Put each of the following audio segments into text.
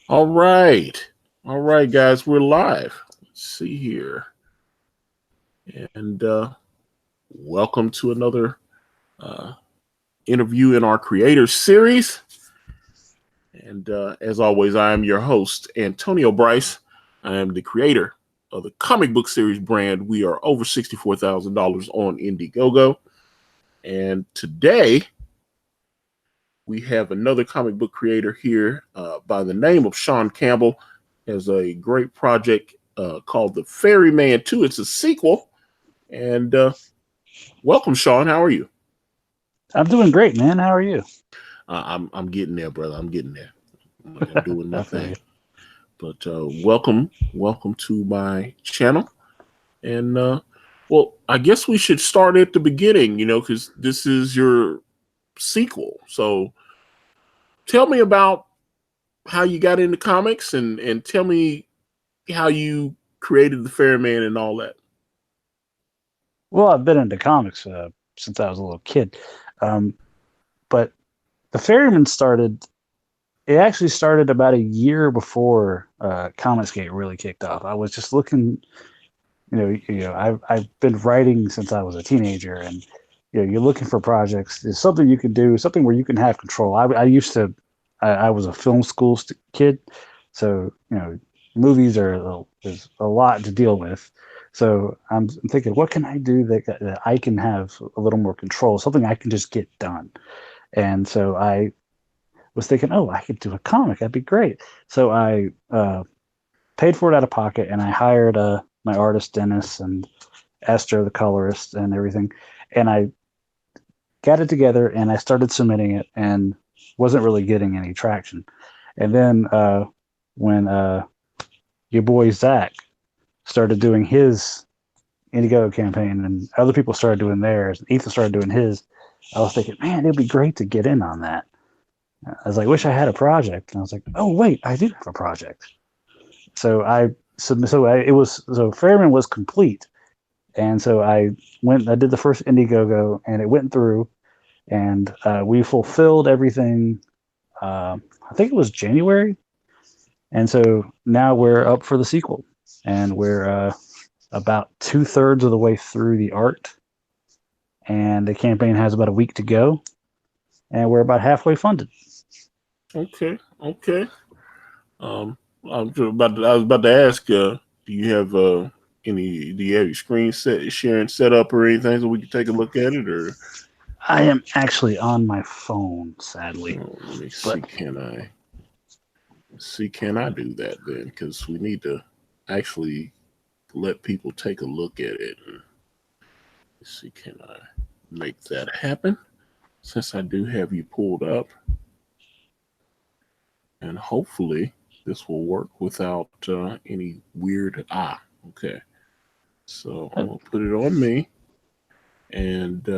All right. All right, guys, we're live. Let's see here. And welcome to another uh, interview in our Creators series. And as always, I am your host, Antonio Bryce. I am the creator of the comic book series brand. We are over $64,000 on Indiegogo. And today, we have another comic book creator here by the name of Sean Campbell. Has a great project called The Ferryman 2. It's a sequel. And welcome, Sean. How are you? I'm doing great, man. How are you? I'm getting there, brother. I'm getting there. I'm doing my I feel thing. you. But welcome to my channel. And well, I guess we should start at the beginning, because this is your sequel. So tell me about how you got into comics and tell me how you created the Ferryman and all that. Well, I've been into comics since I was a little kid, um, but the Ferryman started. It actually started about a year before Comicsgate really kicked off. I was just looking, I've been writing since I was a teenager, and you're looking for projects. There's something you can do, something where you can have control. I used to, I was a film school kid, so movies there's a lot to deal with. So I'm thinking, what can I do that I can have a little more control, something I can just get done. And so I was thinking, oh, I could do a comic. That'd be great. So I paid for it out of pocket, and I hired my artist Dennis and Esther, the colorist, and everything. And I got it together, and I started submitting it, and wasn't really getting any traction. And then when your boy Zach started doing his Indiegogo campaign, and other people started doing theirs, and Ethan started doing his, I was thinking, man, it'd be great to get in on that. I was like, wish I had a project. And I was like, oh wait, I do have a project. So I submit. So Ferryman was complete, and so I went. I did the first Indiegogo, and it went through, and we fulfilled everything. I think it was January, and so now we're up for the sequel, and we're about 2/3 of the way through the art, and the campaign has about a week to go, and we're about halfway funded. Okay, okay. I was about to ask, do you have do you have your screen sharing set up or anything so we can take a look at it? Or I am actually on my phone, sadly, let me see, but can I do that then? Because we need to actually let people take a look at it. And see, can I make that happen? Since I do have you pulled up, and hopefully this will work without any weird okay. So I'm gonna put it on me, and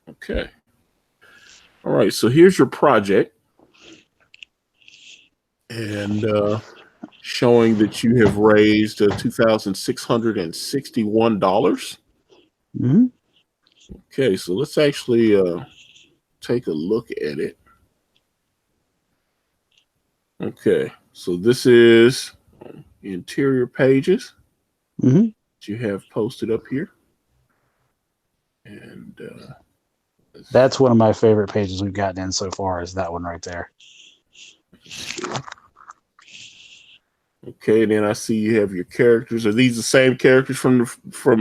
okay. All right. So here's your project, and showing that you have raised $2,661. mm-hmm. Okay, so let's actually take a look at it. Okay, so this is interior pages Mm-hmm. that you have posted up here, and That's one of my favorite pages we've gotten in so far. Is that one right there? okay, then I see you have your characters. Are these the same characters from?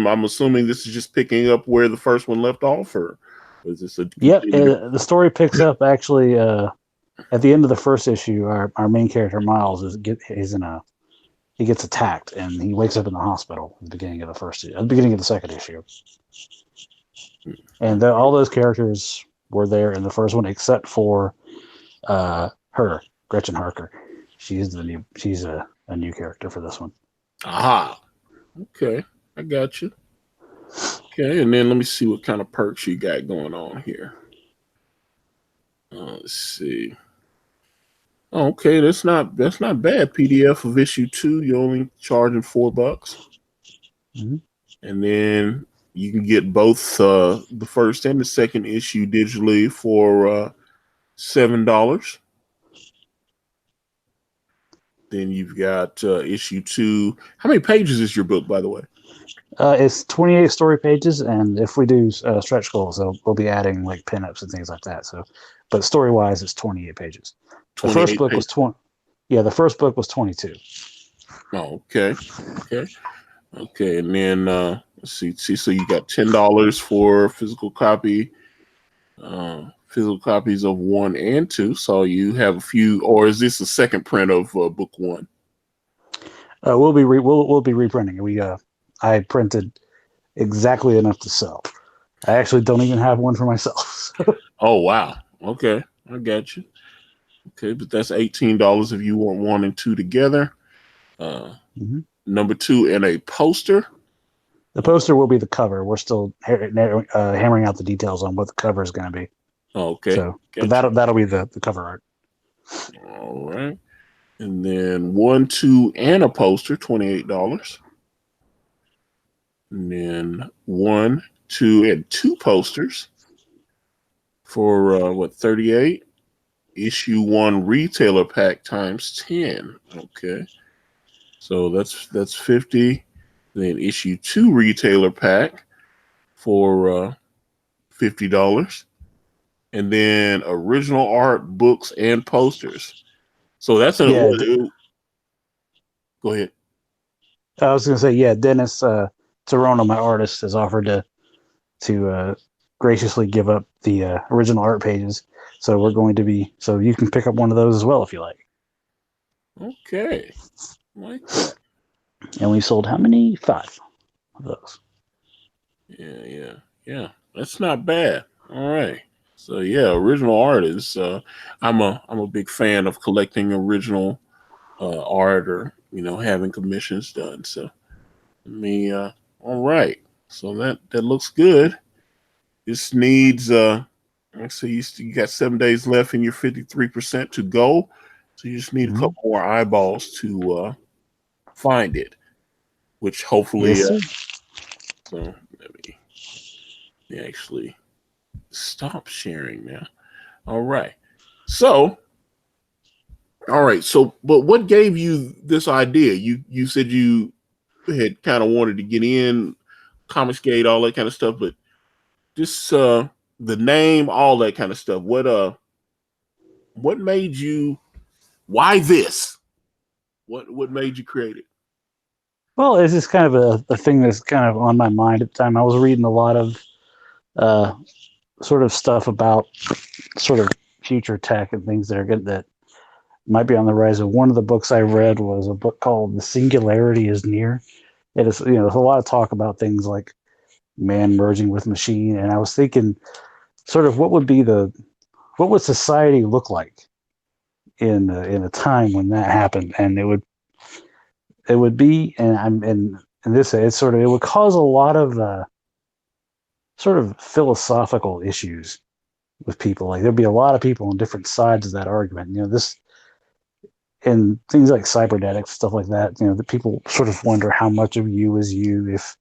I'm assuming this is just picking up where the first one left off, or is this a Yep. completely The story picks up actually at the end of the first issue. Our main character Miles he's in a he gets attacked, and he wakes up in the hospital at the beginning of the beginning of the second issue. And all those characters were there in the first one, except for her, Gretchen Harker. She's a new character for this one. Aha. Okay, I got you. Okay, and then let me see what kind of perks you got going on here. Let's see. Okay, that's not bad. PDF of issue 2, you're only charging $4, Mm-hmm. and then you can get both the first and the second issue digitally for $7. Then you've got issue 2. How many pages is your book, by the way? It's 28 story pages, and if we do stretch goals, we'll be adding like pinups and things like that. So, but story wise, it's 28 pages. The first 28 book pages. was 20. Yeah, the first book was 22. Oh, okay. Okay. And then let's see. So you got $10 for physical copy, physical copies of 1 and 2. So you have a few, or is this the second print of book 1? We'll be reprinting. I printed exactly enough to sell. I actually don't even have one for myself. Oh, wow. Okay. I got you. Okay. But that's $18 if you want 1 and 2 together. Number 2 and a poster. The poster will be the cover. We're still hammering out the details on what the cover is going to be. Oh, okay. So, but that'll be the cover art. All right. And then 1, 2, and a poster, $28. And then 1, 2, and 2 posters for 38. Issue 1 retailer pack times 10. Okay. So that's 50. Then issue 2 retailer pack for $50. And then original art, books, and posters. So that's go ahead. I was going to say, yeah, Dennis Toronto, my artist, has offered to graciously give up the original art pages. So we're going to be, so you can pick up one of those as well if you like. Okay. Like that. And we sold how many? 5 of those. Yeah. That's not bad. All right. So yeah, original art is I'm a big fan of collecting original art, or having commissions done. So all right. So that looks good. This needs let's see, you got 7 days left and you're 53% to go. So you just need a couple more eyeballs to find it, which hopefully so let me actually stop sharing now. All right. So but what gave you this idea? You said you had kind of wanted to get in Comicsgate, all that kind of stuff, but just the name, all that kind of stuff. What made you, why this? What made you create it? Well, it's just kind of a thing that's kind of on my mind at the time. I was reading a lot of sort of stuff about sort of future tech and things that might be on the rise. One of the books I read was a book called "The Singularity Is Near." It is, there's a lot of talk about things like man merging with machine, and I was thinking, sort of, what would society look like in a time when that happened? And it would be, and I'm and this it's sort of, it would cause a lot of sort of philosophical issues with people. Like there'd be a lot of people on different sides of that argument. This, and things like cybernetics, stuff like that. The people sort of wonder how much of you is you. If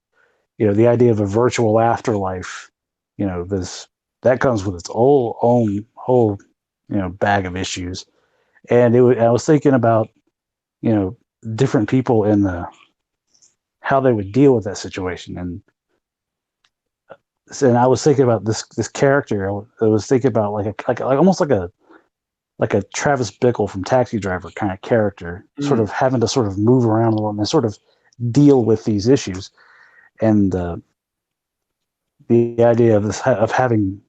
the idea of a virtual afterlife, this that comes with its own whole bag of issues. And I was thinking about different people in how they would deal with that situation. And I was thinking about this character. I was thinking about like almost like a Travis Bickle from Taxi Driver kind of character, sort of having to sort of move around a little and sort of deal with these issues. And the idea of this, of having,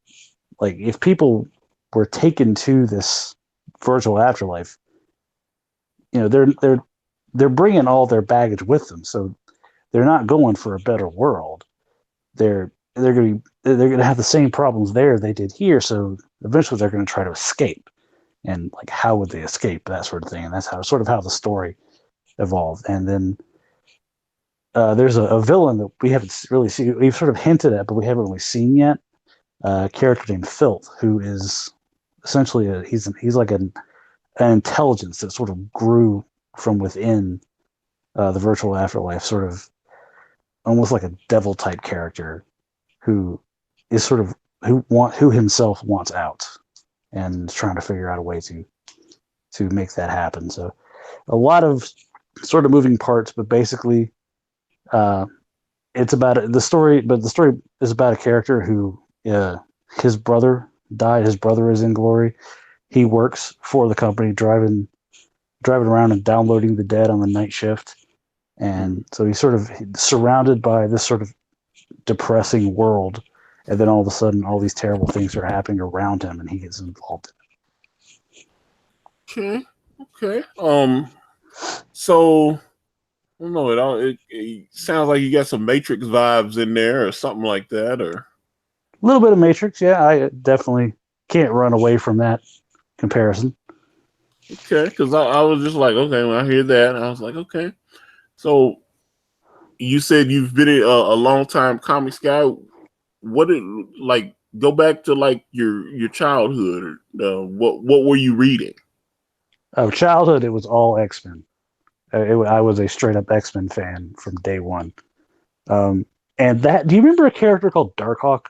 like, if people were taken to this virtual afterlife, they're bringing all their baggage with them, so they're not going for a better world. They're going to have the same problems there they did here. So eventually they're going to try to escape, and like, how would they escape, that sort of thing. And that's how the story evolved. And then there's a villain that we haven't really seen. We've sort of hinted at, but we haven't really seen yet. A character named Filth, who is essentially he's like an intelligence that sort of grew from within the virtual afterlife, sort of almost like a devil type character who is sort of who himself wants out and is trying to figure out a way to make that happen. So a lot of sort of moving parts, but basically, it's about the story. But the story is about a character who his brother died. His brother is in glory. He works for the company, driving around and downloading the dead on the night shift. And so he's sort of surrounded by this sort of depressing world. And then all of a sudden, all these terrible things are happening around him, and he gets involved in it. Okay. So I don't know. It sounds like you got some Matrix vibes in there, or something like that, or a little bit of Matrix. Yeah, I definitely can't run away from that comparison. Okay, because I was just like, okay, when I hear that, I was like, okay. So you said you've been a long time comics guy. What did like go back to like your childhood? What were you reading? Of childhood, it was all X-Men. I was a straight up X-Men fan from day one. And that, do you remember a character called Darkhawk?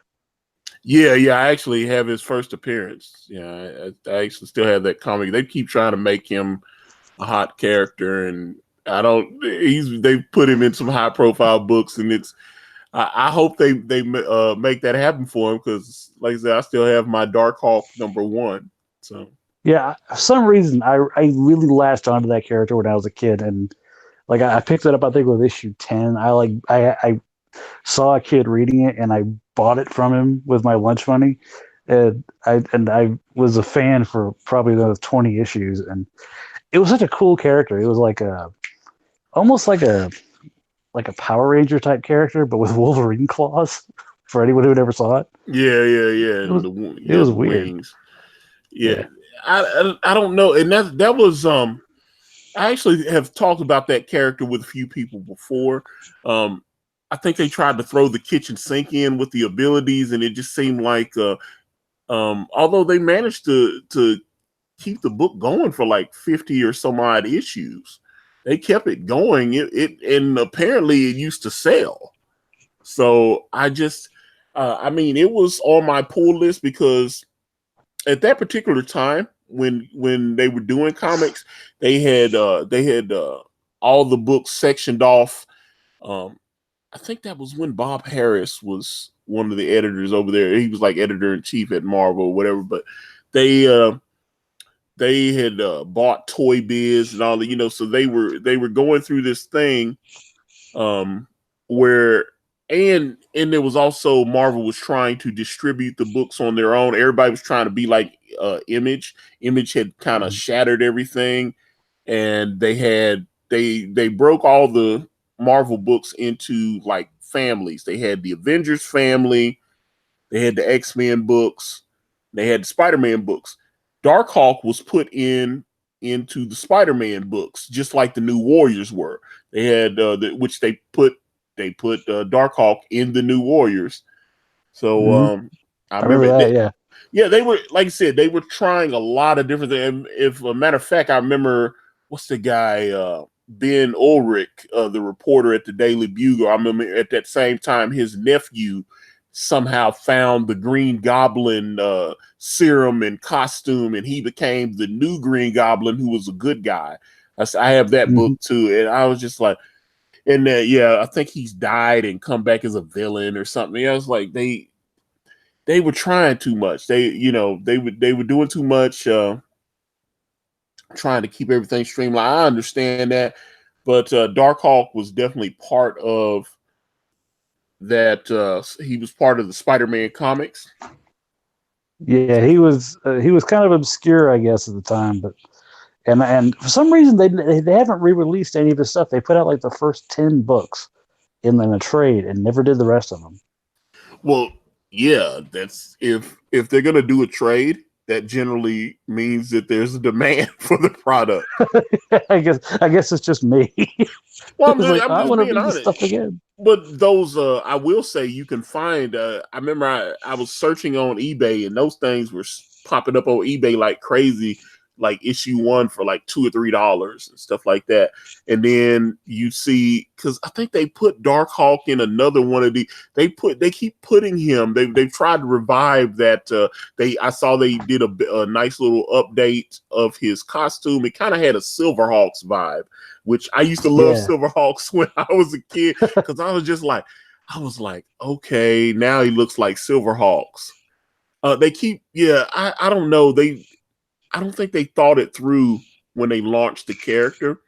Yeah. I actually have his first appearance. Yeah, I actually still have that comic. They keep trying to make him a hot character, and I don't. They put him in some high profile books, and it's. I hope they make that happen for him because, like I said, I still have my Darkhawk #1. So yeah, for some reason I really latched onto that character when I was a kid, and like I picked it up. I think with issue 10. I saw a kid reading it, and I bought it from him with my lunch money. And I was a fan for probably those 20 issues, and it was such a cool character. It was like almost like a Power Ranger type character, but with Wolverine claws. For anyone who never saw it, yeah. It was weird. Wings. Yeah. I don't know, and that was I actually have talked about that character with a few people before. I think they tried to throw the kitchen sink in with the abilities, and it just seemed like although they managed to keep the book going for like 50 or some odd issues, they kept it going. And apparently it used to sell. So I just I mean, it was on my pull list because at that particular time when they were doing comics, they had all the books sectioned off. I think that was when Bob Harris was one of the editors over there. He was like editor in chief at Marvel or whatever, but they had bought Toy Biz and all the, so they were going through this thing where and there was also Marvel was trying to distribute the books on their own. Everybody was trying to be like Image. Image had kind of shattered everything, and they broke all the Marvel books into like families. They had the Avengers family, they had the X-Men books, they had the Spider-Man books. Darkhawk was put into the Spider-Man books, just like the New Warriors were. They had which they put Darkhawk in the New Warriors. So I remember that. Yeah, they were, like I said, they were trying a lot of different things. If a matter of fact, I remember what's the guy Ben Ulrich, the reporter at the Daily Bugle. I remember at that same time his nephew somehow found the Green Goblin serum and costume, and he became the new Green Goblin, who was a good guy. I have that book too, and I was just like, and I think he's died and come back as a villain or something. I was like, they were trying too much. They were doing too much, trying to keep everything streamlined. I understand that, but Darkhawk was definitely part of that. He was part of the Spider-Man comics. Yeah, he was kind of obscure, I guess, at the time, but and for some reason they haven't re-released any of his stuff. They put out like the first 10 books in a trade and never did the rest of them. Well, yeah, that's if they're gonna do a trade, that generally means that there's a demand for the product. I guess it's just me. Well, I'm just I want to being read honest. this stuff again. But those, I will say, you can find. I remember I was searching on eBay, and those things were popping up on eBay like crazy. like issue 1 for like $2 or $3 and stuff like that. And then you see, because I think they put Darkhawk in another one of the. They keep putting him. They've tried to revive that. I saw they did a nice little update of his costume. It kind of had a Silverhawks vibe, which I used to love Silverhawks when I was a kid, because I was like, okay, now he looks like Silverhawks. They keep, I don't know. I don't think they thought it through when they launched the character.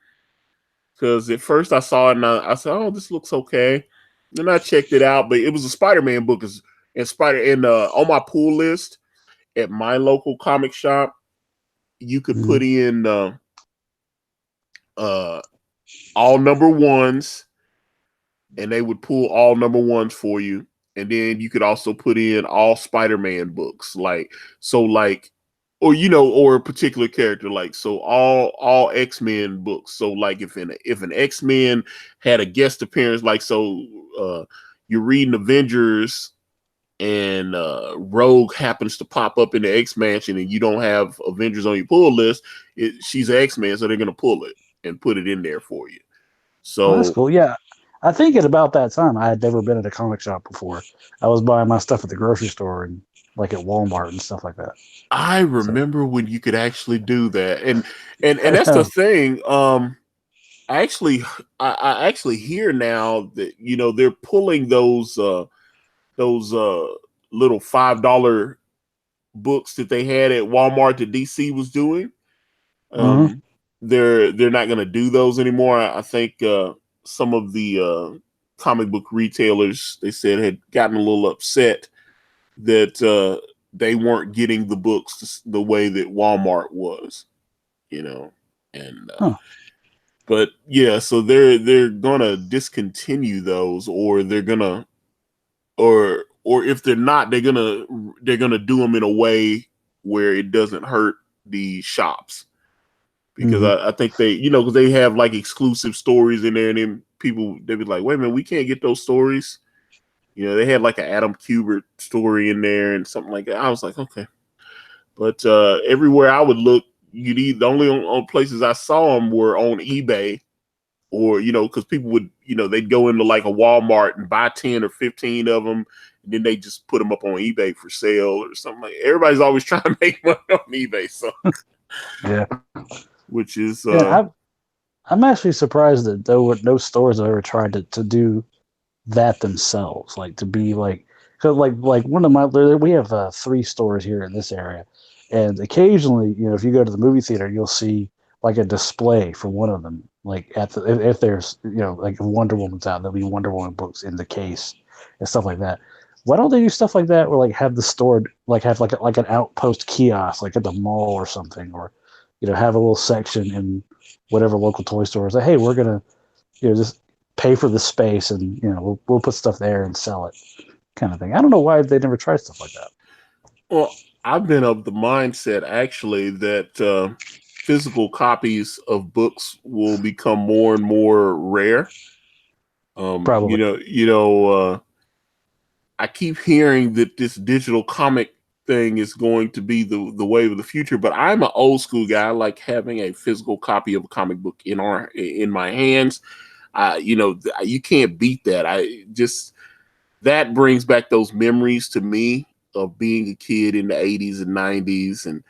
Because at first I saw it and I said, oh, this looks okay. Then I checked it out, but it was a Spider-Man book. And on my pull list at my local comic shop, you could put in all number 1s, and they would pull all number 1s for you. And then you could also put in all Spider-Man books, or a particular character, all X-Men books. So like if an X-Men had a guest appearance, you're reading Avengers and Rogue happens to pop up in the X-Mansion and you don't have Avengers on your pull list, she's an X-Men, so they're gonna pull it and put it in there for you. So that's cool. Yeah. I think at about that time, I had never been at a comic shop before. I was buying my stuff at the grocery store and like at Walmart and stuff like that. I remember when you could actually do that, and that's the thing. I actually hear now that they're pulling those little $5 books that they had at Walmart that DC was doing. They're not going to do those anymore. I think some of the comic book retailers, they said, had gotten a little upset that they weren't getting the books the way that Walmart was, and but yeah, so they're gonna discontinue those, or they're gonna, or if they're not, they're gonna do them in a way where it doesn't hurt the shops. Because I think they, because they have like exclusive stories in there, and then they'd be like, wait a minute, we can't get those stories. They had like an Adam Kubert story in there and something like that. I was like, okay. But everywhere I would look, the only on places I saw them were on eBay, or, because people would, they'd go into like a Walmart and buy 10 or 15 of them, and then they just put them up on eBay for sale or something like that. Everybody's always trying to make money on eBay. So, yeah. Which is I'm actually surprised that no stores have ever tried to do that themselves, like to be like, cause like one of my, we have 3 stores here in this area, and occasionally, if you go to the movie theater, you'll see like a display for one of them, like if there's like if Wonder Woman's out, there'll be Wonder Woman books in the case and stuff like that. Why don't they do stuff like that, or like have the store like have like an outpost kiosk like at the mall or something, or have a little section in whatever local toy store is like, hey, we're gonna just pay for the space and we'll put stuff there and sell it, kind of thing. I don't know why they never tried stuff like that. Well, I've been of the mindset actually that physical copies of books will become more and more rare. Probably. I keep hearing that this digital comic thing is going to be the wave of the future, but I'm an old school guy. I like having a physical copy of a comic book in my hands. You can't beat that. That brings back those memories to me of being a kid in the 80s and 90s, and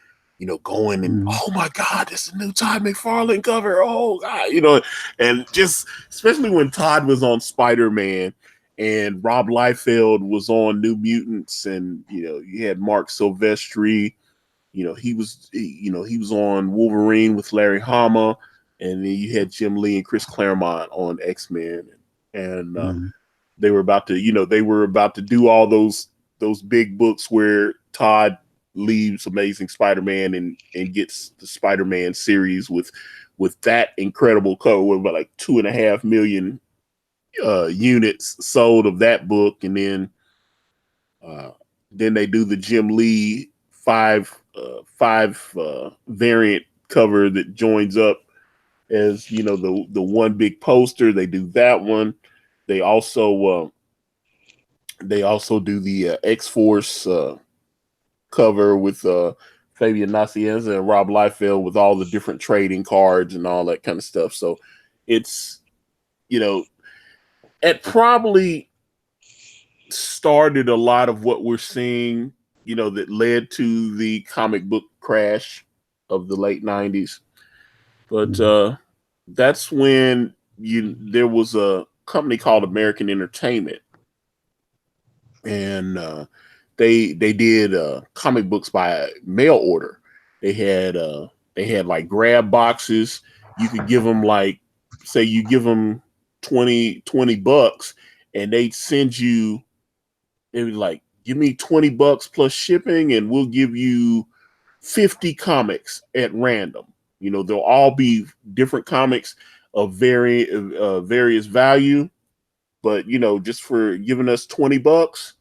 going and oh my God, this is a new Todd McFarlane cover. Oh God, and just especially when Todd was on Spider-Man and Rob Liefeld was on New Mutants, and you had Mark Silvestri. He was on Wolverine with Larry Hama, and then you had Jim Lee and Chris Claremont on X-Men, and they were about to do all those big books where Todd leaves Amazing Spider-Man and gets the Spider-Man series with that incredible cover with about like 2.5 million units sold of that book, and then they do the Jim Lee five variant cover that joins up as the one big poster. They do that one. They also do the X-Force cover with Fabian Nicieza and Rob Liefeld with all the different trading cards and all that kind of stuff. So it's, it probably started a lot of what we're seeing, that led to the comic book crash of the late 90s. But that's when there was a company called American Entertainment, and they did comic books by mail order. They had like grab boxes. You could give them, like, say you give them 20 bucks, and they'd send you, they would like, give me $20 plus shipping, and we'll give you 50 comics at random. They'll all be different comics of various value, but just for giving us $20,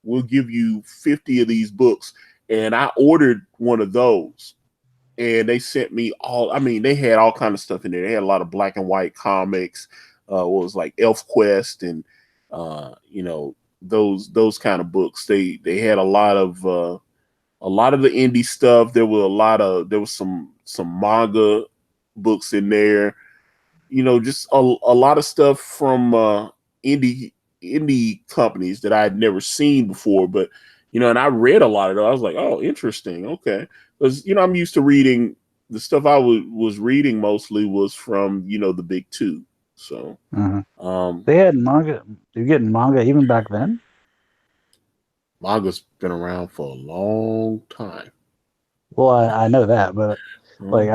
we'll give you 50 of these books. And I ordered one of those, and they sent me they had all kind of stuff in there. They had a lot of black and white comics, what was like Elf Quest, and those kind of books. They had a lot of the indie stuff. There was some manga books in there. Just a lot of stuff from indie companies that I had never seen before. But and I read a lot of it. I was like, oh, interesting. Okay, because I'm used to reading the stuff. I was reading mostly was from the big two. So they had manga. You're getting manga even back then. Manga's been around for a long time. Well, I know that, but like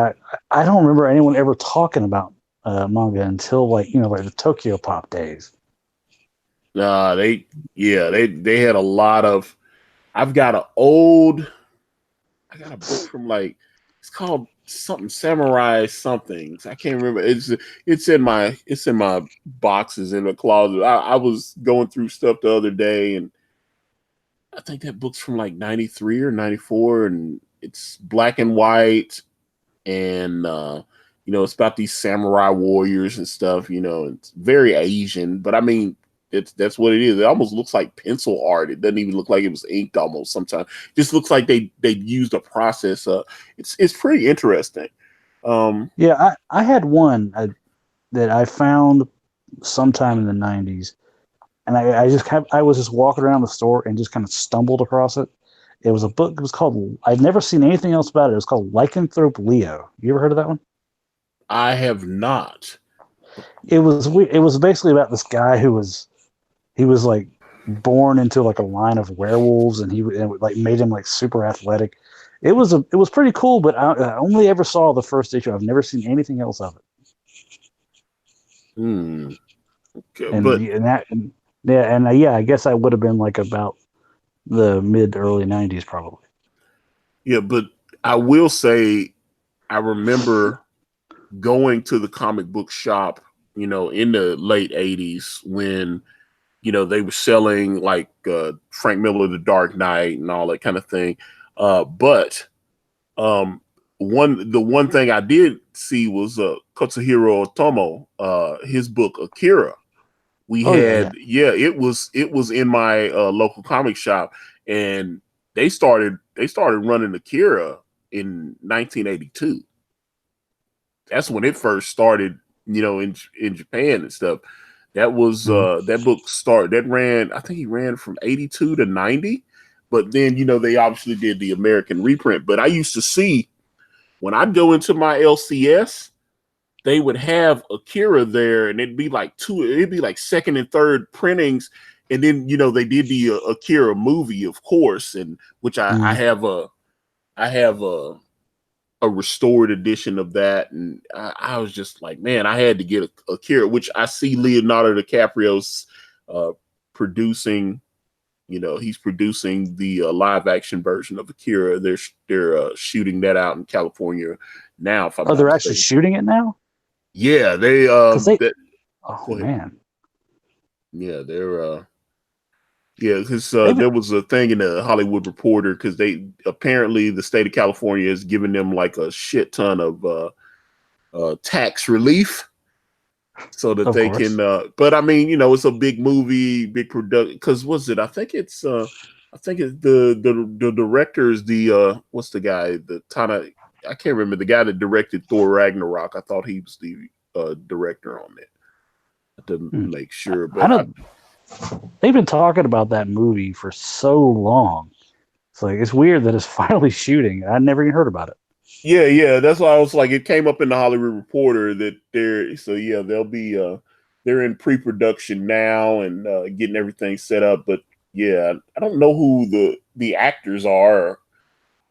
I don't remember anyone ever talking about manga until like the Tokyo Pop days. They had a lot of. I got a book from like, it's called something Samurai something. I can't remember. It's in my boxes in the closet. I was going through stuff the other day, and I think that book's from like 93 or 94, and it's black and white, and it's about these samurai warriors and stuff. It's very Asian, but I mean, that's what it is. It almost looks like pencil art. It doesn't even look like it was inked almost sometimes. It just looks like they used a process. It's pretty interesting. Yeah, I had one that I found sometime in the 90s, and I was just walking around the store and just kind of stumbled across it. It was a book. It was called, I'd never seen anything else about it. It was called Lycanthrope Leo. You ever heard of that one? I have not. It was basically about this guy who was like born into like a line of werewolves, and it like made him like super athletic. It was pretty cool, but I only ever saw the first issue. I've never seen anything else of it. Okay, I guess I would have been like about the mid to early 90s probably. Yeah, but I will say I remember going to the comic book shop, in the late 80s when they were selling like Frank Miller, The Dark Knight, and all that kind of thing. But the one thing I did see was Katsuhiro Otomo, his book Akira. It was in my local comic shop, and they started running Akira in 1982. That's when it first started, in Japan and stuff. That was that book ran, I think he ran from 82 to 90, but then they obviously did the American reprint. But I used to see, when I'd go into my LCS, they would have Akira there, and it'd be like second and third printings, and then they did the Akira movie, of course, and which I have a restored edition of that, and I was just like, man, I had to get Akira, which I see Leonardo DiCaprio's producing. He's producing the live action version of Akira. They're shooting that out in California now. If I'm not they're mistaken. Actually shooting it now? Yeah, they man. Yeah, they're because there was a thing in the Hollywood Reporter, because they apparently, the state of California is giving them like a shit ton of tax relief so that can. But I mean, it's a big movie, big production. Because I think it's I think it's the director is the what's the guy, the Tana, I can't remember, the guy that directed Thor Ragnarok. I thought he was the director on it. I didn't make sure, I but know they've been talking about that movie for so long. It's like it's weird that it's finally shooting. I never even heard about it. yeah, that's why I was like, it came up in the Hollywood Reporter that they'll be they're in pre-production now and getting everything set up. But yeah, I don't know who the actors are.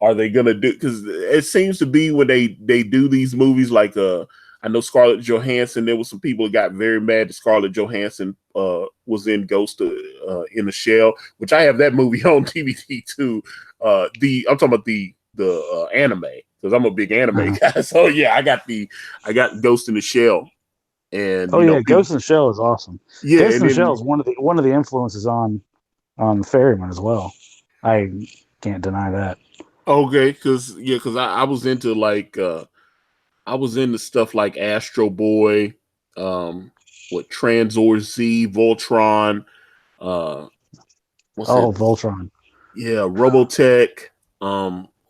Are they gonna do? Because it seems to be when they do these movies, like I know Scarlett Johansson. There was some people that got very mad that Scarlett Johansson was in Ghost in the Shell, which I have that movie on DVD too. I'm talking about the anime, because I'm a big anime guy. So yeah, I got Ghost in the Shell, and Oh you know yeah, people. Ghost in the Shell is awesome. Yeah, Ghost and in the Shell then is one of the influences on the Ferryman as well. I can't deny that. okay, because I was into like I was into stuff like Astro Boy, what Transor Z, Voltron, uh, what's Oh, it? Voltron. Yeah, Robotech.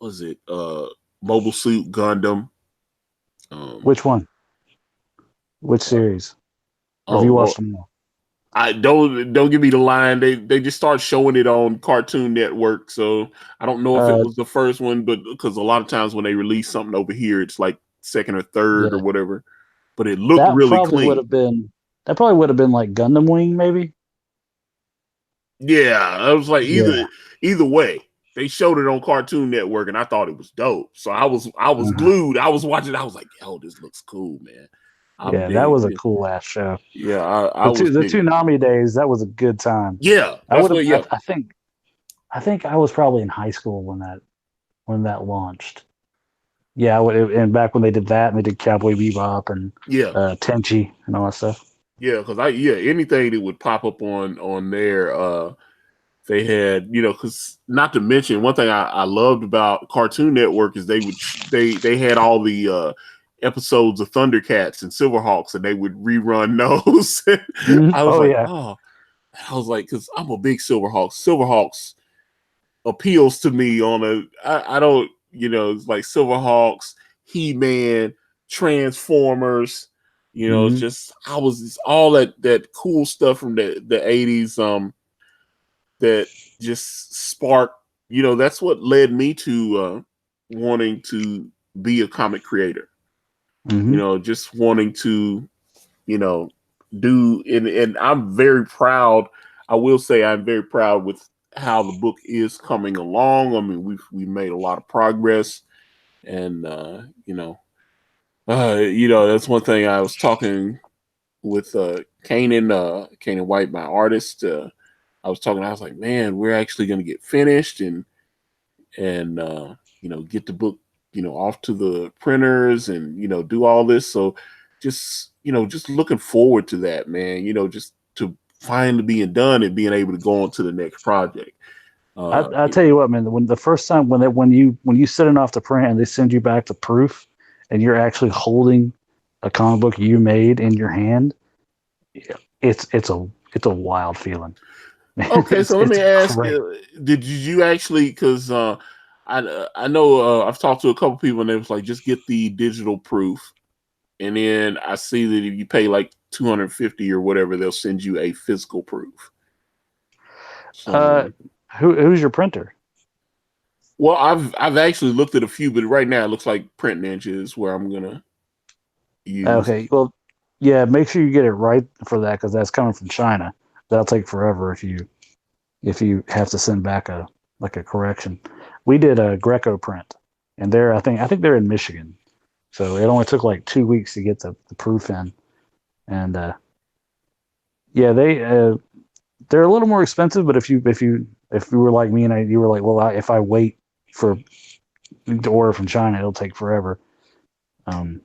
Was it Mobile Suit Gundam? Um, Which one? Which uh, series? Or have oh you Lord, watched them all? I don't give me the line. They just start showing it on Cartoon Network, so I don't know if it Uh, was the first one, but because a lot of times when they release something over here, it's like second or third or yeah, whatever. But it looked that really probably would clean. have been that probably would have been like Gundam Wing, maybe. Yeah, I was like Yeah. either way, they showed it on Cartoon Network, and I thought it was dope. So I was Uh-huh. glued. I was watching. I was like, "Yo, this looks cool, man." I'm Yeah, that was a big. cool ass show. Yeah, I was The big. Toonami days, that was a good time. Yeah, I that's would have. what. Yeah, I think I was probably in high school when that launched. Yeah, I would, and back when they did that, and they did Cowboy Bebop and yeah, Tenchi and all that stuff. yeah. Because anything that would pop up on there, they had, because not to mention one thing I loved about Cartoon Network is they had all the episodes of Thundercats and Silverhawks, and they would rerun those. Mhm. I was Oh like, yeah. oh, I was like, because I'm a big Silverhawks. Silverhawks appeals to me on I don't, it's like Silverhawks, He-Man, Transformers. It's Hmm. just it's all that cool stuff from the 80s. That just sparked, that's what led me to wanting to be a comic creator. Hmm. Just wanting to, you know, do, and I'm very proud. I will say I'm very proud with how the book is coming along. I mean, we made a lot of progress, and that's one thing I was talking with Kanan White, my artist. I was talking. I was like, man, we're actually going to get finished and get the book off to the printers and do all this. So just looking forward to that, man. Just to finally being done and being able to go on to the next project. I tell you what, man. When the first time when you send it off to print and they send you back the proof, and you're actually holding a comic book you made in your hand, it's a wild feeling. Okay, so let It's me ask great. you: did you actually? Because I know I've talked to a couple people and they was like, just get the digital proof. And then I see that if you pay like 250 or whatever, they'll send you a physical proof. Uh, So, who's your printer? well, I've actually looked at a few, but right now it looks like Print Ninja is where I'm gonna use. Okay, well, yeah, make sure you get it right for that because that's coming from China. That'll take forever if you have to send back a like a correction. We did a Greco print, and they're I think they're in Michigan, so it only took like 2 weeks to get the proof in, and yeah, they're a little more expensive. But if you were like me and you were like, well, if I wait for to order from China, it'll take forever. Um,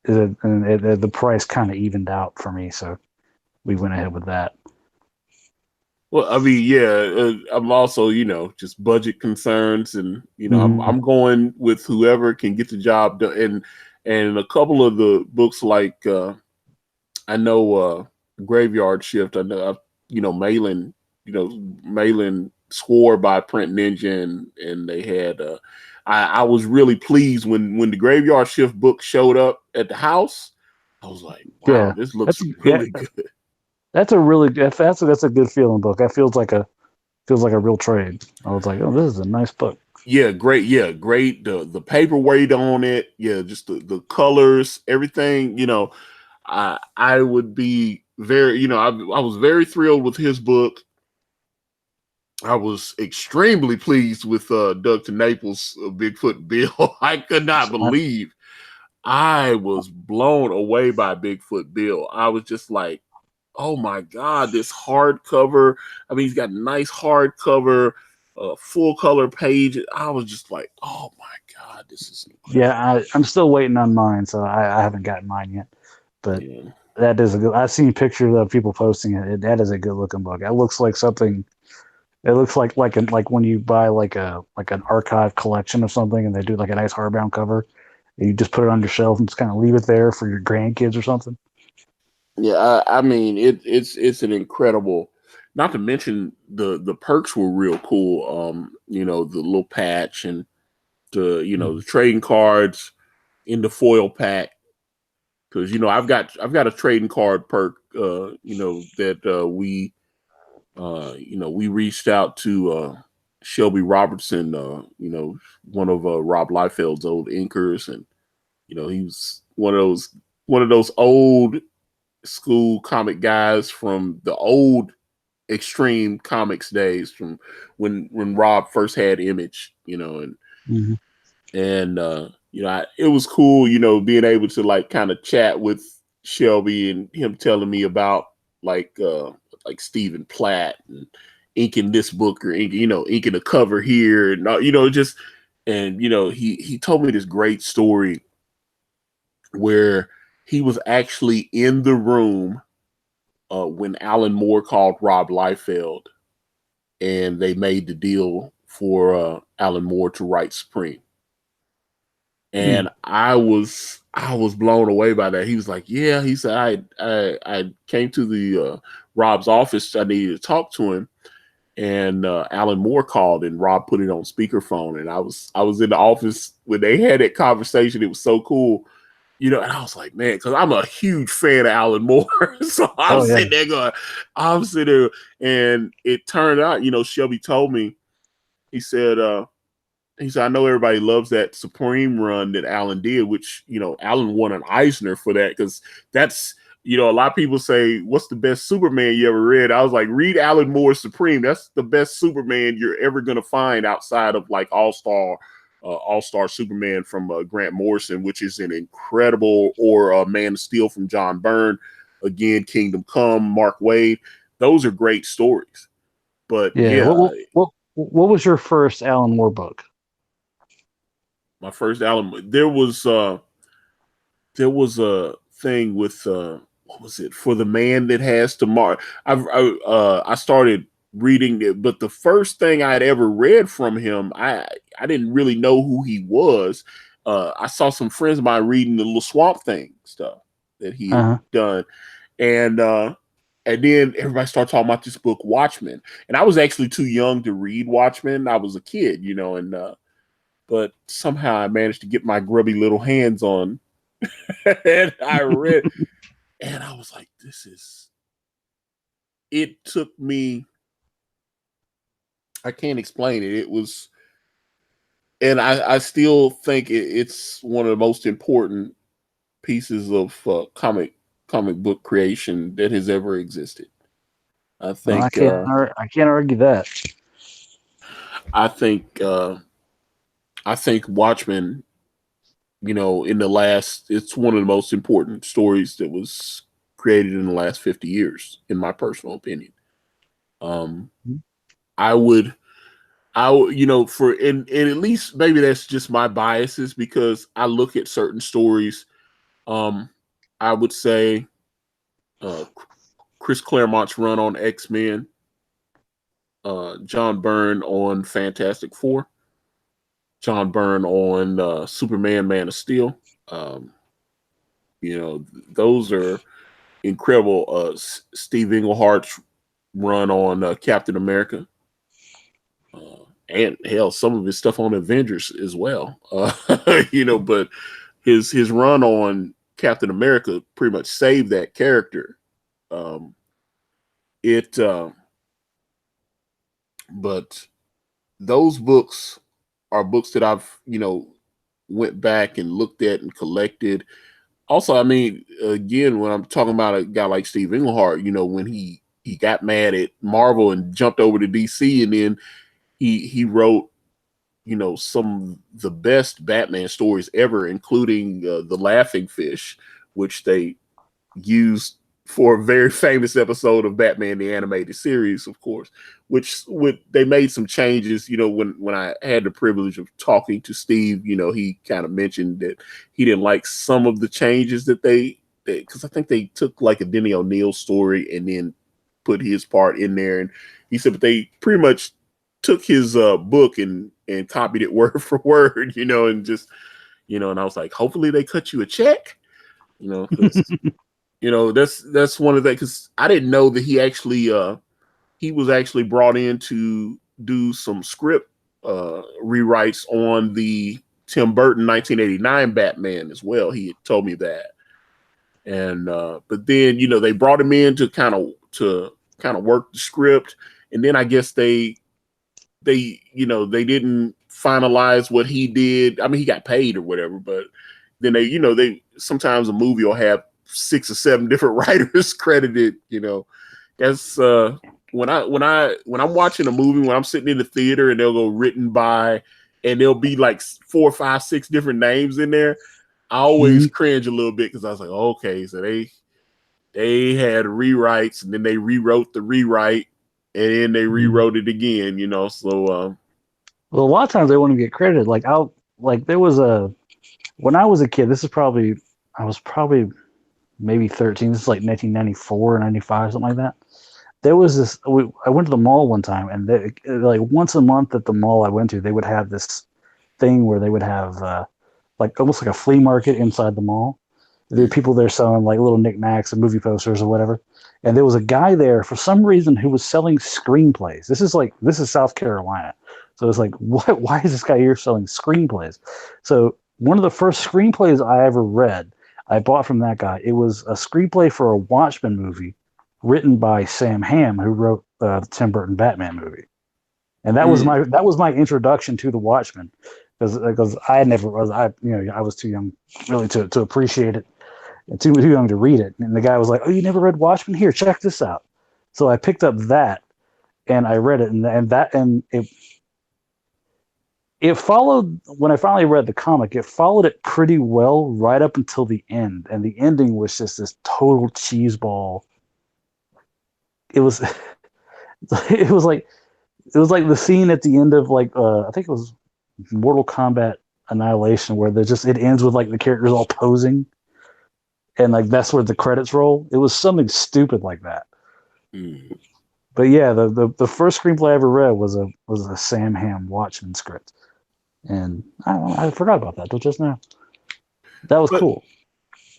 the price kind of evened out for me, so we went ahead with that. Well, I mean, yeah, I'm also, just budget concerns, and Mm-hmm. I'm going with whoever can get the job done, and a couple of the books like I know Graveyard Shift. I know Malin, Malin swore by Print Ninja, and they had. I was really pleased when the Graveyard Shift book showed up at the house. I was like, wow, Yeah, this that's looks yeah, really good. that's a really that's a good feeling book. That feels like a real trade. I was like, oh, this is a nice book. Yeah, great. Yeah, great. The paperweight on it. Yeah, just the colors, everything. I would be very. I was very thrilled with his book. I was extremely pleased with Doug to Naples, Bigfoot Bill. I could not believe I was blown away by Bigfoot Bill. I was just like, oh my God, this hardcover. I mean, he's got nice hardcover, full color page. I was just like, oh my God, this is incredible. Yeah, I'm still waiting on mine, so I haven't gotten mine yet. But Yeah. that is a good. I've seen pictures of people posting it. That is a good looking book. It looks like something. It looks like when you buy like an archive collection of something, and they do like a nice hardbound cover. And you just put it on your shelf and just kind of leave it there for your grandkids or something. Yeah, I mean it's an incredible. Not to mention the perks were real cool. The little patch and the trading cards in the foil pack. Because I've got a trading card perk. That we reached out to Shelby Robertson. One of Rob Liefeld's old inkers, and he was one of those old school comic guys from the old Extreme Comics days, from when Rob first had Image, and Mm-hmm. it was cool, being able to like kind of chat with Shelby and him telling me about like Stephen Platt and inking this book or inking a cover here and just and he told me this great story where he was actually in the room when Alan Moore called Rob Liefeld and they made the deal for Alan Moore to write Supreme. And I was blown away by that. He was like, "Yeah," he said, "I came to the Rob's office. I needed to talk to him, and Alan Moore called, and Rob put it on speakerphone, and I was in the office when they had that conversation. It was so cool, and I was like, man, because I'm a huge fan of Alan Moore, so I'm Oh yeah, sitting there going, I'm sitting there, and it turned out, Shelby told me, he said, I know everybody loves that Supreme run that Alan did, which, Alan won an Eisner for that because that's, a lot of people say, what's the best Superman you ever read? I was like, read Alan Moore's Supreme. That's the best Superman you're ever going to find outside of like All-Star Superman from Grant Morrison, which is an incredible, or Man of Steel from John Byrne. Again, Kingdom Come, Mark Waid. Those are great stories. But yeah. yeah, What was your first Alan Moore book? my first album, there was a thing with what was it, For the Man That Has Tomorrow. I started reading it, but the first thing I'd ever read from him, I didn't really know who he was. I saw some friends of mine reading the little Swamp Thing stuff that he had Uh-huh. done, and then everybody started talking about this book Watchmen, and I was actually too young to read Watchmen. I was a kid, and but somehow I managed to get my grubby little hands on, and I read, and I was like, it took me, I can't explain it. It was, and I still think it's one of the most important pieces of comic book creation that has ever existed. I Well, think, I can't argue that. I think, I think Watchmen, it's one of the most important stories that was created in the last 50 years, in my personal opinion. Um, I would, for, and at least maybe that's just my biases because I look at certain stories. Um, I would say, Chris Claremont's run on X-Men, John Byrne on Fantastic Four, John Byrne on Superman, Man of Steel. Um, those are incredible. Steve Englehart's run on Captain America. and hell, some of his stuff on Avengers as well. But his run on Captain America pretty much saved that character. Um, it, but those books are books that I've went back and looked at and collected. Also, I mean, again, when I'm talking about a guy like Steve Englehart, when he got mad at Marvel and jumped over to DC, and then he wrote some of the best Batman stories ever, including the Laughing Fish, which they used for a very famous episode of Batman the Animated Series, of course. Which they made some changes. When I had the privilege of talking to Steve, he kind of mentioned that he didn't like some of the changes that because I think they took like a Denny O'Neil story and then put his part in there, and he said, but they pretty much took his book and copied it word for word, and just, and I was like, hopefully they cut you a check, because, that's one of the, because I didn't know that he was actually brought in to do some script rewrites on the Tim Burton 1989 Batman as well. He had told me that. And but then, they brought him in to kind of work the script, and then I guess they didn't finalize what he did. I mean, he got paid or whatever, but then they sometimes a movie will have 6 or 7 different writers credited. That's when I'm watching a movie, when I'm sitting in the theater and they'll go written by, and there'll be like 4, 5, 6 different names in there. I always cringe a little bit because I was like, okay, so they had rewrites and then they rewrote the rewrite and then they rewrote it again, So, well, a lot of times they want to get credited. There was when I was a kid. I was probably maybe 13. This is like 1994 or 95, something like that. There was this. I went to the mall one time, and like once a month at the mall I went to, they would have this thing where they would have like almost like a flea market inside the mall. There were people there selling like little knickknacks and movie posters or whatever. And there was a guy there for some reason who was selling screenplays. This is South Carolina. So it's like, what? Why is this guy here selling screenplays? So one of the first screenplays I ever read, I bought from that guy. It was a screenplay for a Watchmen movie written by Sam Hamm, who wrote the Tim Burton Batman movie. And that was my introduction to the Watchmen, because I was too young really to appreciate it, and too young to read it. And the guy was like, "Oh, you never read Watchmen? Here, check this out." So I picked up that and I read it, and it followed. When I finally read the comic, it followed it pretty well right up until the end, and the ending was just this total cheeseball. It was it was like the scene at the end of I think it was Mortal Kombat Annihilation, where it ends with like the characters all posing, and like that's where the credits roll. It was something stupid like that. But yeah, the first screenplay I ever read was a Sam Hamm Watchmen script, and I forgot about that till just now. That was cool.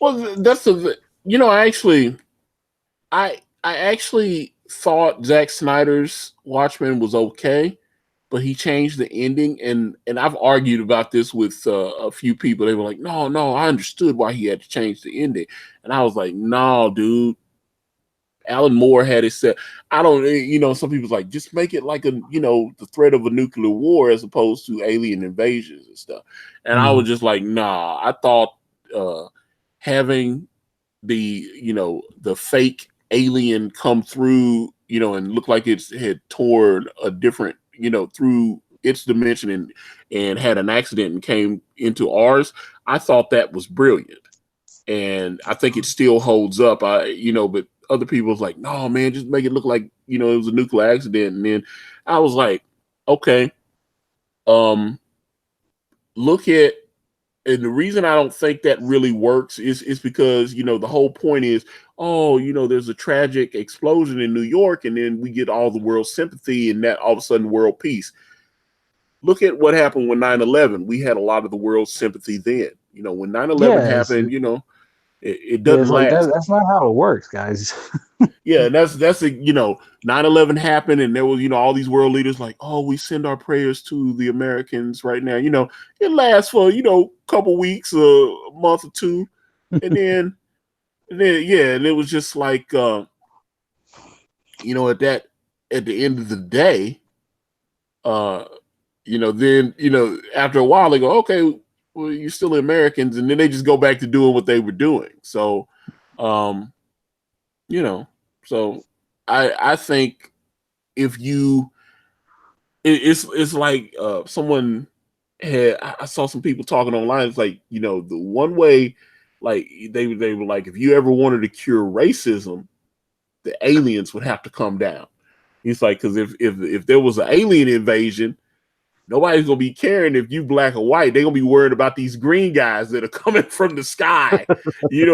Well, that's I actually thought Zack Snyder's Watchmen was okay, but he changed the ending, and I've argued about this with a few people. They were like, no, I understood why he had to change the ending, and I was like, no, dude. Alan Moore had it said. I don't, some people's like, just make it like the threat of a nuclear war as opposed to alien invasions and stuff. And I was just like, nah. I thought having the fake alien come through, and look like it had torn a different, through its dimension and had an accident and came into ours. I thought that was brilliant, and I think it still holds up. But other people was like, no, man, just make it look like it was a nuclear accident. And then I was like, okay, look at. And the reason I don't think that really works is because, the whole point is, there's a tragic explosion in New York, and then we get all the world's sympathy, and that all of a sudden world peace. Look at what happened when 9/11. We had a lot of the world's sympathy then. When 9/11 happened, it doesn't last. That's not how it works, guys. Yeah, and that's 9/11 happened, and there was all these world leaders like, oh, we send our prayers to the Americans right now. It lasts for a couple weeks, a month or two, and then yeah, and it was just like at the end of the day, then after a while they go, okay, well, you're still Americans, and then they just go back to doing what they were doing. So, you know, so I think if you, it's like someone had, I saw some people talking online. It's like the one way, like they were like, if you ever wanted to cure racism, the aliens would have to come down. He's like, because if there was an alien invasion, nobody's gonna be caring if you black or white. They're gonna be worried about these green guys that are coming from the sky. They're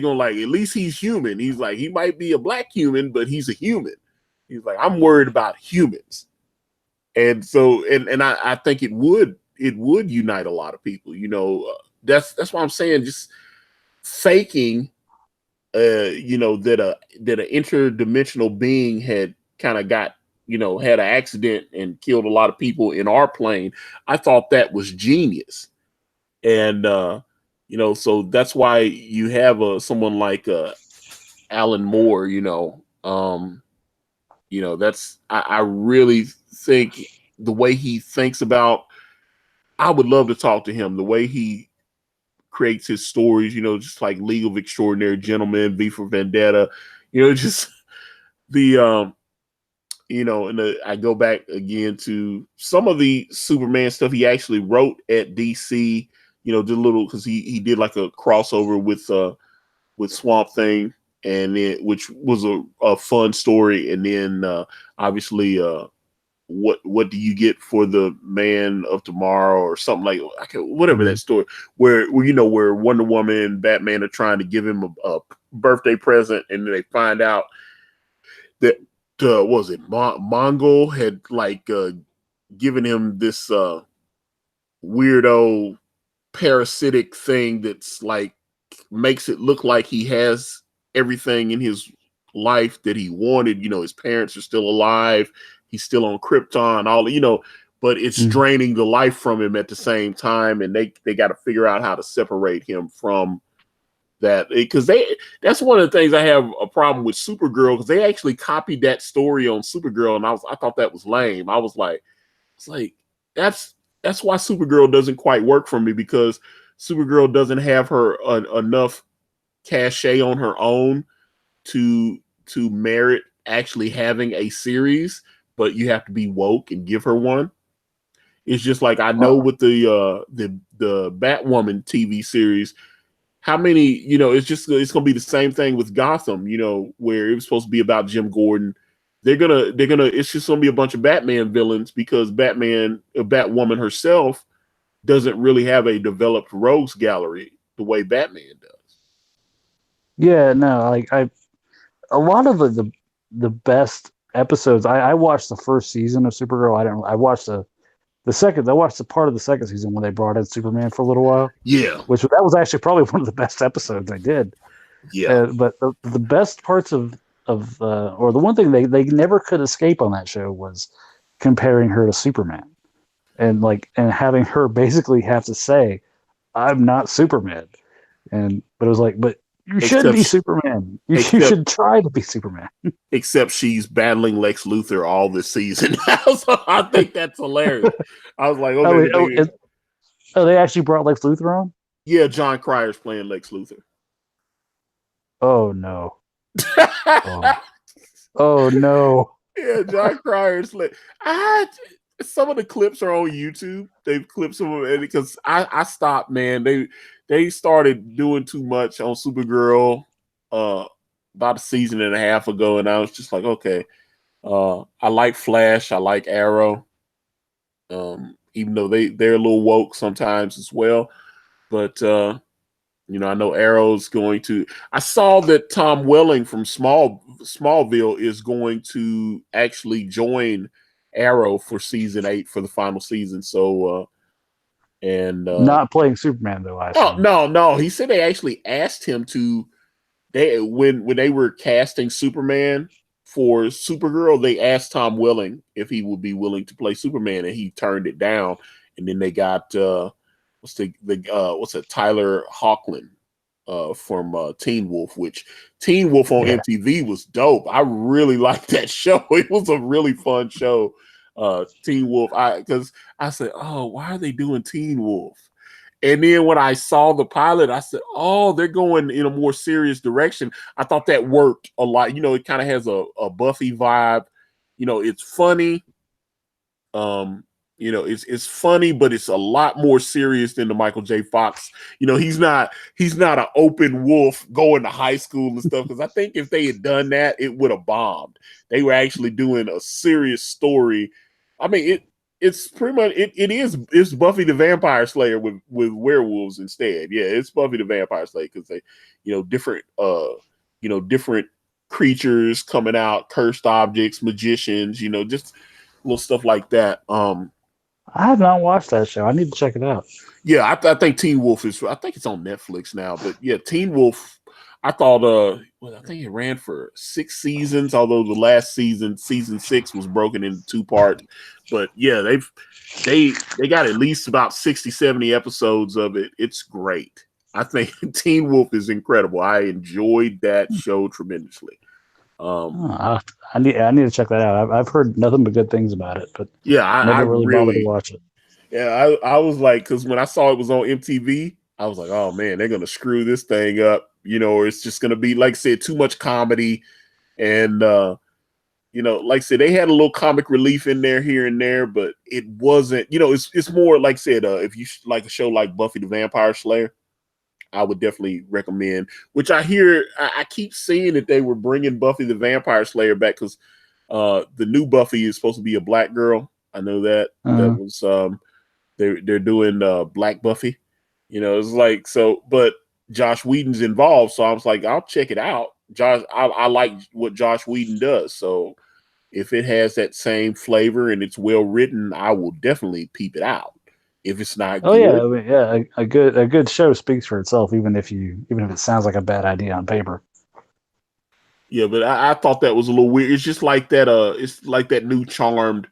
gonna like, at least he's human. He's like, he might be a black human, but he's a human. He's like, I'm worried about humans. And so, and I think it would unite a lot of people. That's why I'm saying, just faking that an interdimensional being had kind of got had an accident and killed a lot of people in our plane. I thought that was genius. And so that's why you have someone like Alan Moore. That's I really think the way he thinks about, I would love to talk to him, the way he creates his stories, just like League of Extraordinary Gentlemen, V for Vendetta, just the I go back again to some of the Superman stuff he actually wrote at DC, did a little, because he did like a crossover with Swamp Thing, and then, which was a fun story. And then obviously what do you get for the Man of Tomorrow, or something like, whatever that story, where Wonder Woman and Batman are trying to give him a birthday present, and they find out that was it Mongol had like given him this weirdo parasitic thing that's like makes it look like he has everything in his life that he wanted. His parents are still alive, he's still on Krypton, but it's draining the life from him at the same time, and they got to figure out how to separate him from that, because that's one of the things I have a problem with Supergirl, because they actually copied that story on Supergirl, and I thought that was lame. I was like, that's why Supergirl doesn't quite work for me, because Supergirl doesn't have her enough cachet on her own to merit actually having a series, but you have to be woke and give her one. It's just like, I know with the Batwoman TV series, how many, it's going to be the same thing with Gotham, where it was supposed to be about Jim Gordon. It's just going to be a bunch of Batman villains, because Batwoman herself doesn't really have a developed rogues gallery the way Batman does. Yeah, no, like a lot of the best episodes. I watched the first season of Supergirl. I watched the second. I watched the part of the second season when they brought in Superman for a little while. Yeah, that was actually probably one of the best episodes they did. Yeah, but the best parts or the one thing they never could escape on that show was comparing her to Superman, and having her basically have to say, "I'm not Superman," but it was like, but you should be Superman. You should try to be Superman. Except she's battling Lex Luthor all this season. So I think that's hilarious. I was like, okay. They actually brought Lex Luthor on? Yeah, John Cryer's playing Lex Luthor. Oh, no. Oh, no. Yeah, John Cryer's like, some of the clips are on YouTube. They've clipped some of it, because I stopped, man. They started doing too much on Supergirl about a season and a half ago, and I was just like, okay. I like Flash, I like Arrow, even though they're a little woke sometimes as well. But I know Arrow's going to. I saw that Tom Welling from Smallville is going to actually join Arrow for season 8 for the final season. So, not playing Superman though. No. He said they actually asked him to they when they were casting Superman for Supergirl, they asked Tom Welling if he would be willing to play Superman, and he turned it down. And then they got what's it, Tyler Hoechlin from Teen Wolf, which Teen Wolf on Yeah. MTV was dope. I really liked that show. It was a really fun show. Teen Wolf, because I said, oh, why are they doing Teen Wolf? And then when I saw the pilot, I said, oh, they're going in a more serious direction. I thought that worked a lot. You know, it kind of has a Buffy vibe. You know, it's funny. You know, it's funny, but it's a lot more serious than the Michael J. Fox. You know, he's not an open wolf going to high school and stuff. Because I think if they had done that, it would have bombed. They were actually doing a serious story. I mean, it's pretty much it's Buffy the Vampire Slayer with werewolves instead. Yeah, it's Buffy the Vampire Slayer because they, you know, different creatures coming out, cursed objects, magicians, you know, just little stuff like that. I have not watched that show. I need to check it out. Yeah, I think Teen Wolf I think it's on Netflix now, but yeah, Teen Wolf, I thought I think it ran for 6 seasons, although the last season 6 was broken into 2 parts. But yeah, they got at least about 60, 70 episodes of it. It's great. I think Teen Wolf is incredible. I enjoyed that show tremendously. I need to check that out. I've heard nothing but good things about it, but yeah, never really bothered to watch it. Yeah, I was like, because when I saw it was on MTV, I was like, oh man, they're gonna screw this thing up, you know, or it's just gonna be, like I said, too much comedy. And you know, like I said, they had a little comic relief in there here and there, but it wasn't, you know, it's more like I said, if you like a show like Buffy the Vampire Slayer, I would definitely recommend. Which I hear, I keep seeing that they were bringing Buffy the Vampire Slayer back because the new Buffy is supposed to be a black girl. I know that was they're doing Black Buffy. You know, it's like, so, but Josh Whedon's involved, so I was like, I'll check it out. I like what Josh Whedon does, so if it has that same flavor and it's well written, I will definitely peep it out. If it's not good, yeah, I mean, yeah, a good show speaks for itself, even if it sounds like a bad idea on paper. yeah, but I thought that was a little weird. It's just like that. It's like that new Charmed.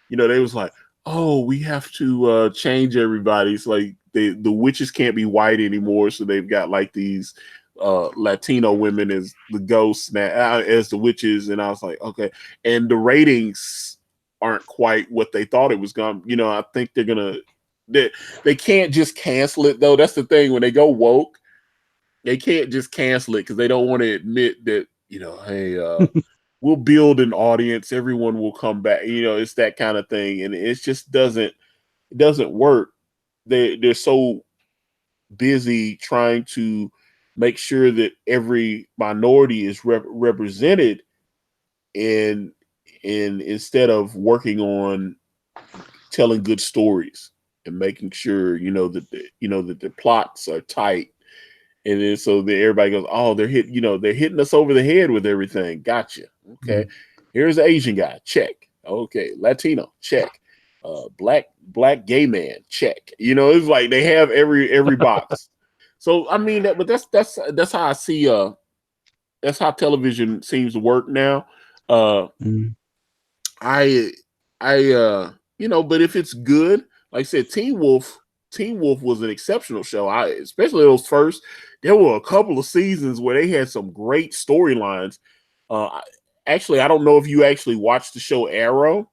You know, they was like, oh, we have to change everybody. It's like the witches can't be white anymore, so they've got like these Latino women as the ghosts now, as the witches. And I was like, okay. And the ratings aren't quite what they thought it was going to. You know, I think they're going to, they can't just cancel it, though. That's the thing. When they go woke, they can't just cancel it because they don't want to admit that, you know, hey, we'll build an audience. Everyone will come back. You know, it's that kind of thing. And it just doesn't work. They're so busy trying to make sure that every minority is represented, and instead of working on telling good stories and making sure, you know, that the plots are tight. And then so that everybody goes, oh, they're hitting us over the head with everything. Gotcha. Okay. Here's an Asian guy. Check. Okay. Latino. Check. Black gay man. Check. You know, it's like they have every box. So I mean but that's how I see that's how television seems to work now. I you know, but if it's good, like I said, Teen Wolf was an exceptional show. Especially those first, there were a couple of seasons where they had some great storylines. Actually, I don't know if you actually watched the show Arrow.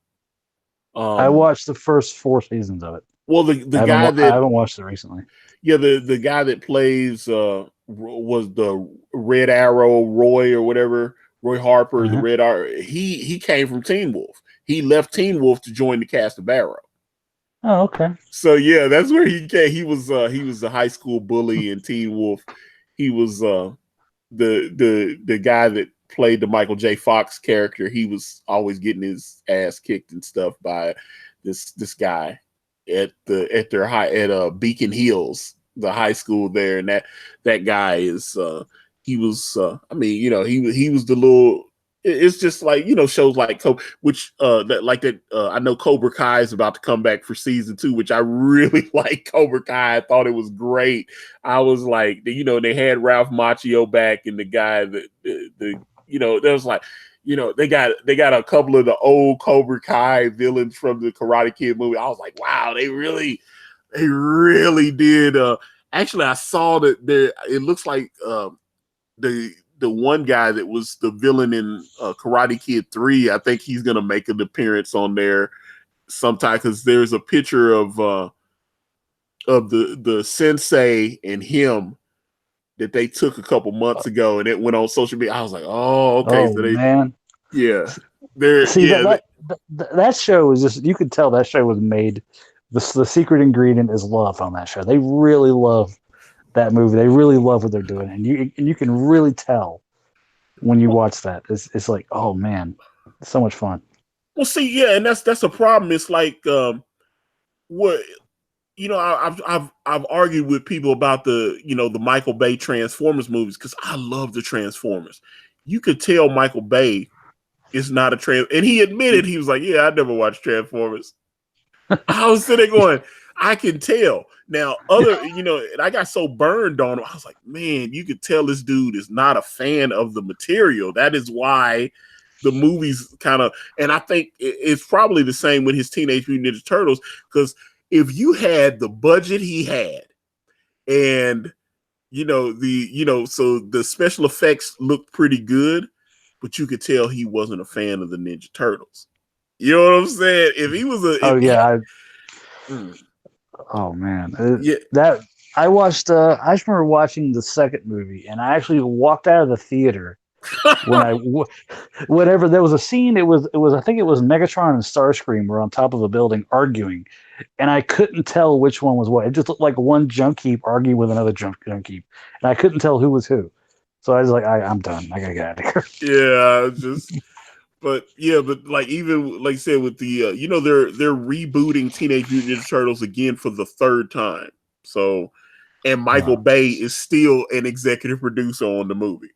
I watched the first 4 seasons of it. Well, the guy that I haven't watched it recently. Yeah, the guy that plays was the Red Arrow, Roy or whatever, Roy Harper, the Red Arrow. He came from Teen Wolf. He left Teen Wolf to join the cast of Arrow. Oh, okay. So yeah, that's where he came. He was the high school bully in Teen Wolf. He was the guy that played the Michael J. Fox character. He was always getting his ass kicked and stuff by this guy at Beacon Hills, the high school there. And that guy is he was I mean, you know, he was the little it's just like, you know, shows like which that like that I know Cobra Kai is about to come back for season 2, which I really like. Cobra Kai, I thought it was great. I was like, you know, they had Ralph Macchio back, and the guy that the you know, there was like, you know, they got a couple of the old Cobra Kai villains from the Karate Kid movie. I was like, wow, they really did. Actually, I saw that there. It looks like the one guy that was the villain in Karate Kid 3, I think he's gonna make an appearance on there sometime, because there's a picture of the sensei and him that they took a couple months ago, and it went on social media. I was like, oh, okay, Oh so they, man, yeah, they're see yeah, that show was just, you could tell that show was made. The secret ingredient is love on that show. They really love that movie. They really love what they're doing, and you can really tell when you watch that. It's like, oh man, it's so much fun. well, see, yeah, and that's a problem. It's like what, you know, I've argued with people about the, you know, the Michael Bay Transformers movies, because I love the Transformers. You could tell Michael Bay is not a and he admitted, he was like, yeah, I never watched Transformers. I was sitting there going, I can tell. Now, you know, and I got so burned on him. I was like, man, you could tell this dude is not a fan of the material. That is why the movies kind of, and I think it's probably the same with his Teenage Mutant Ninja Turtles, because if you had the budget he had, and you know, so the special effects looked pretty good, but you could tell he wasn't a fan of the Ninja Turtles. You know what I'm saying? If he was Oh yeah. mm, Oh man, yeah. that I watched. I just remember watching the second movie, and I actually walked out of the theater when whenever there was a scene. It was I think it was Megatron and Starscream were on top of a building arguing, and I couldn't tell which one was what. It just looked like one junk heap arguing with another junk heap, and I couldn't tell who was who. So I was like, I'm done. I gotta get out of here. Yeah, but like, even like I said, with the you know, they're rebooting Teenage Mutant Ninja Turtles again for the 3rd time. So, and Michael Bay is still an executive producer on the movie.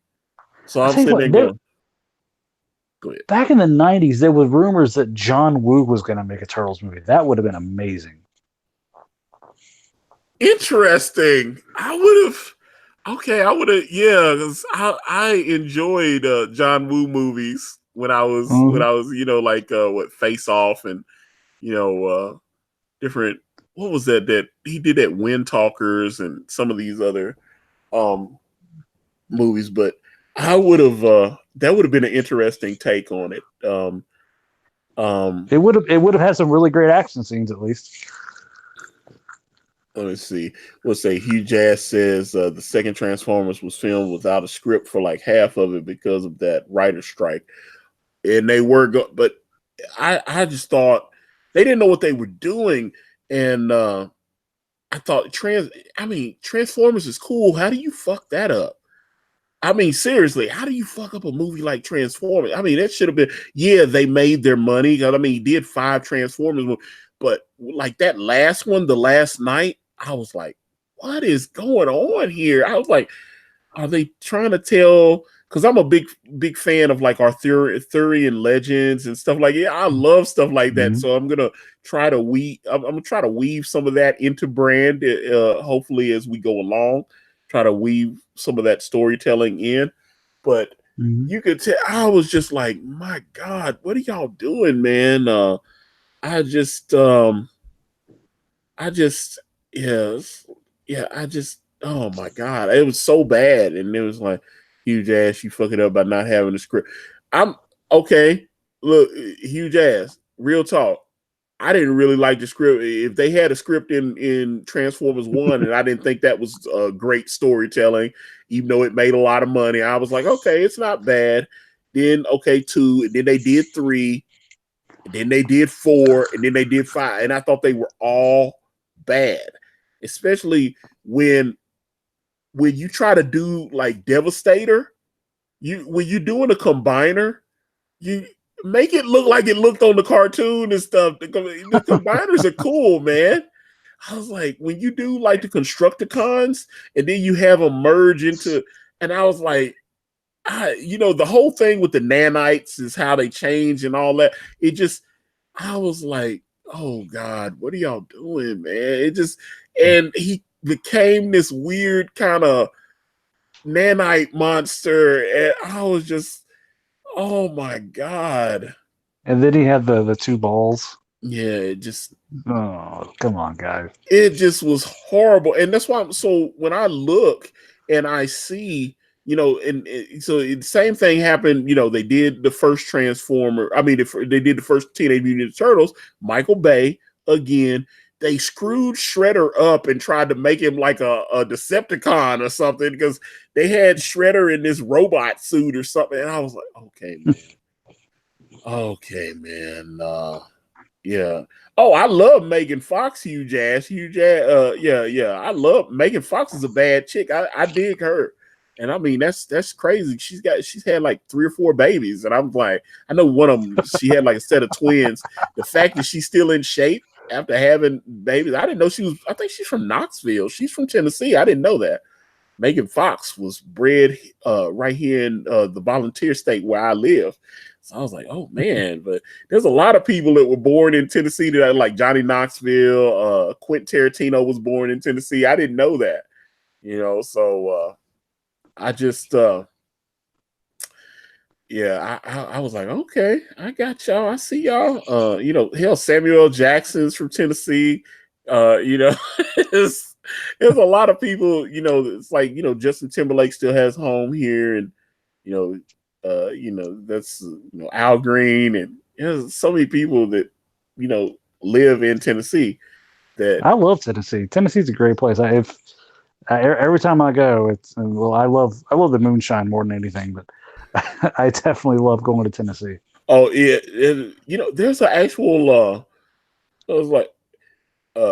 So I'm sitting there going, go ahead. Back in the 90s, there was rumors that John Woo was going to make a Turtles movie. That would have been amazing. Interesting. I would have. Okay, I would have. Yeah, because I enjoyed John Woo movies when I was you know, like what, Face Off, and you know, different. What was that he did at Wind Talkers and some of these other movies? But I would have. That would have been an interesting take on it. It would have had some really great action scenes, at least. Let me see. We'll say Hugh Jazz says the second Transformers was filmed without a script for like half of it because of that writer's strike, and they were but I just thought they didn't know what they were doing, and I thought Transformers is cool. How do you fuck that up? I mean, seriously, how do you fuck up a movie like Transformers? I mean, that should have been, yeah, they made their money. I mean, he did 5 Transformers, but like that last one, the last night, I was like, what is going on here? I was like, are they trying to tell? Because I'm a big fan of like Arthurian legends and stuff like that. I love stuff like that. So I'm gonna try to weave some of that into brand. Hopefully, as we go along, try to weave some of that storytelling in. But you could tell, I was just like, my God, what are y'all doing, man? Oh my God, it was so bad. And it was like, Huge Ass, you fuck it up by not having a script. I'm okay. Look, Huge Ass, real talk. I didn't really like the script. If they had a script in Transformers 1, and I didn't think that was great storytelling, even though it made a lot of money, I was like, okay, it's not bad. Then, okay, 2, and then they did 3, and then they did 4, and then they did 5. And I thought they were all bad, especially when you try to do like Devastator, when you're doing a combiner, you make it look like it looked on the cartoon and stuff. The combiners are cool, man. I was like, when you do like the Constructicons and then you have them merge into, and I was like, the whole thing with the nanites is how they change and all that. I was like, oh God, what are y'all doing, man? And he became this weird kind of nanite monster, and I was just, oh my God. And then he had the two balls. Yeah, Oh, come on, guys. it just was horrible. And that's why, so when I look and I see, so the same thing happened, they did the first Transformer. I mean, they did the first Teenage Mutant Ninja Turtles, Michael Bay again. They screwed Shredder up and tried to make him like a Decepticon or something, because they had Shredder in this robot suit or something. And I was like, okay, man. Okay, man. Yeah. Oh, I love Megan Fox, huge ass. Yeah. I love Megan Fox is a bad chick. I dig her. And I mean, that's crazy. She's had like 3 or 4 babies. And I'm like, I know one of them, she had like a set of twins. The fact that she's still in shape after having babies, I didn't know I think she's from Knoxville. She's from Tennessee. I didn't know that. Megan Fox was bred right here in the volunteer state where I live. So I was like, oh man, but there's a lot of people that were born in Tennessee that are like Johnny Knoxville, Quentin Tarantino was born in Tennessee. I didn't know that, so I just, I was like, okay, I got y'all. I see y'all. Hell, Samuel L. Jackson's from Tennessee. There's a lot of people, it's like, Justin Timberlake still has home here, and, that's, Al Green, and there's so many people that, live in Tennessee that I love Tennessee. Tennessee's a great place. Every time I go, I love the moonshine more than anything, but I definitely love going to Tennessee. Oh yeah, there's an actual it was like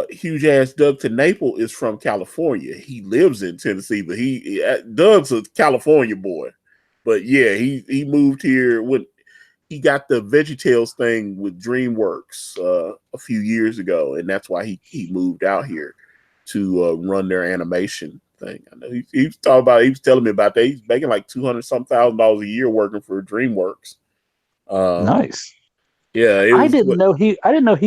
huge ass Doug TeNapel is from California. He lives in Tennessee, but Doug's a California boy. But yeah, he moved here when he got the VeggieTales thing with DreamWorks a few years ago, and that's why he moved out here to run their animation thing. I know he was talking about. He was telling me about that. He's making like $200,000 a year working for DreamWorks. Nice. Yeah, I didn't know he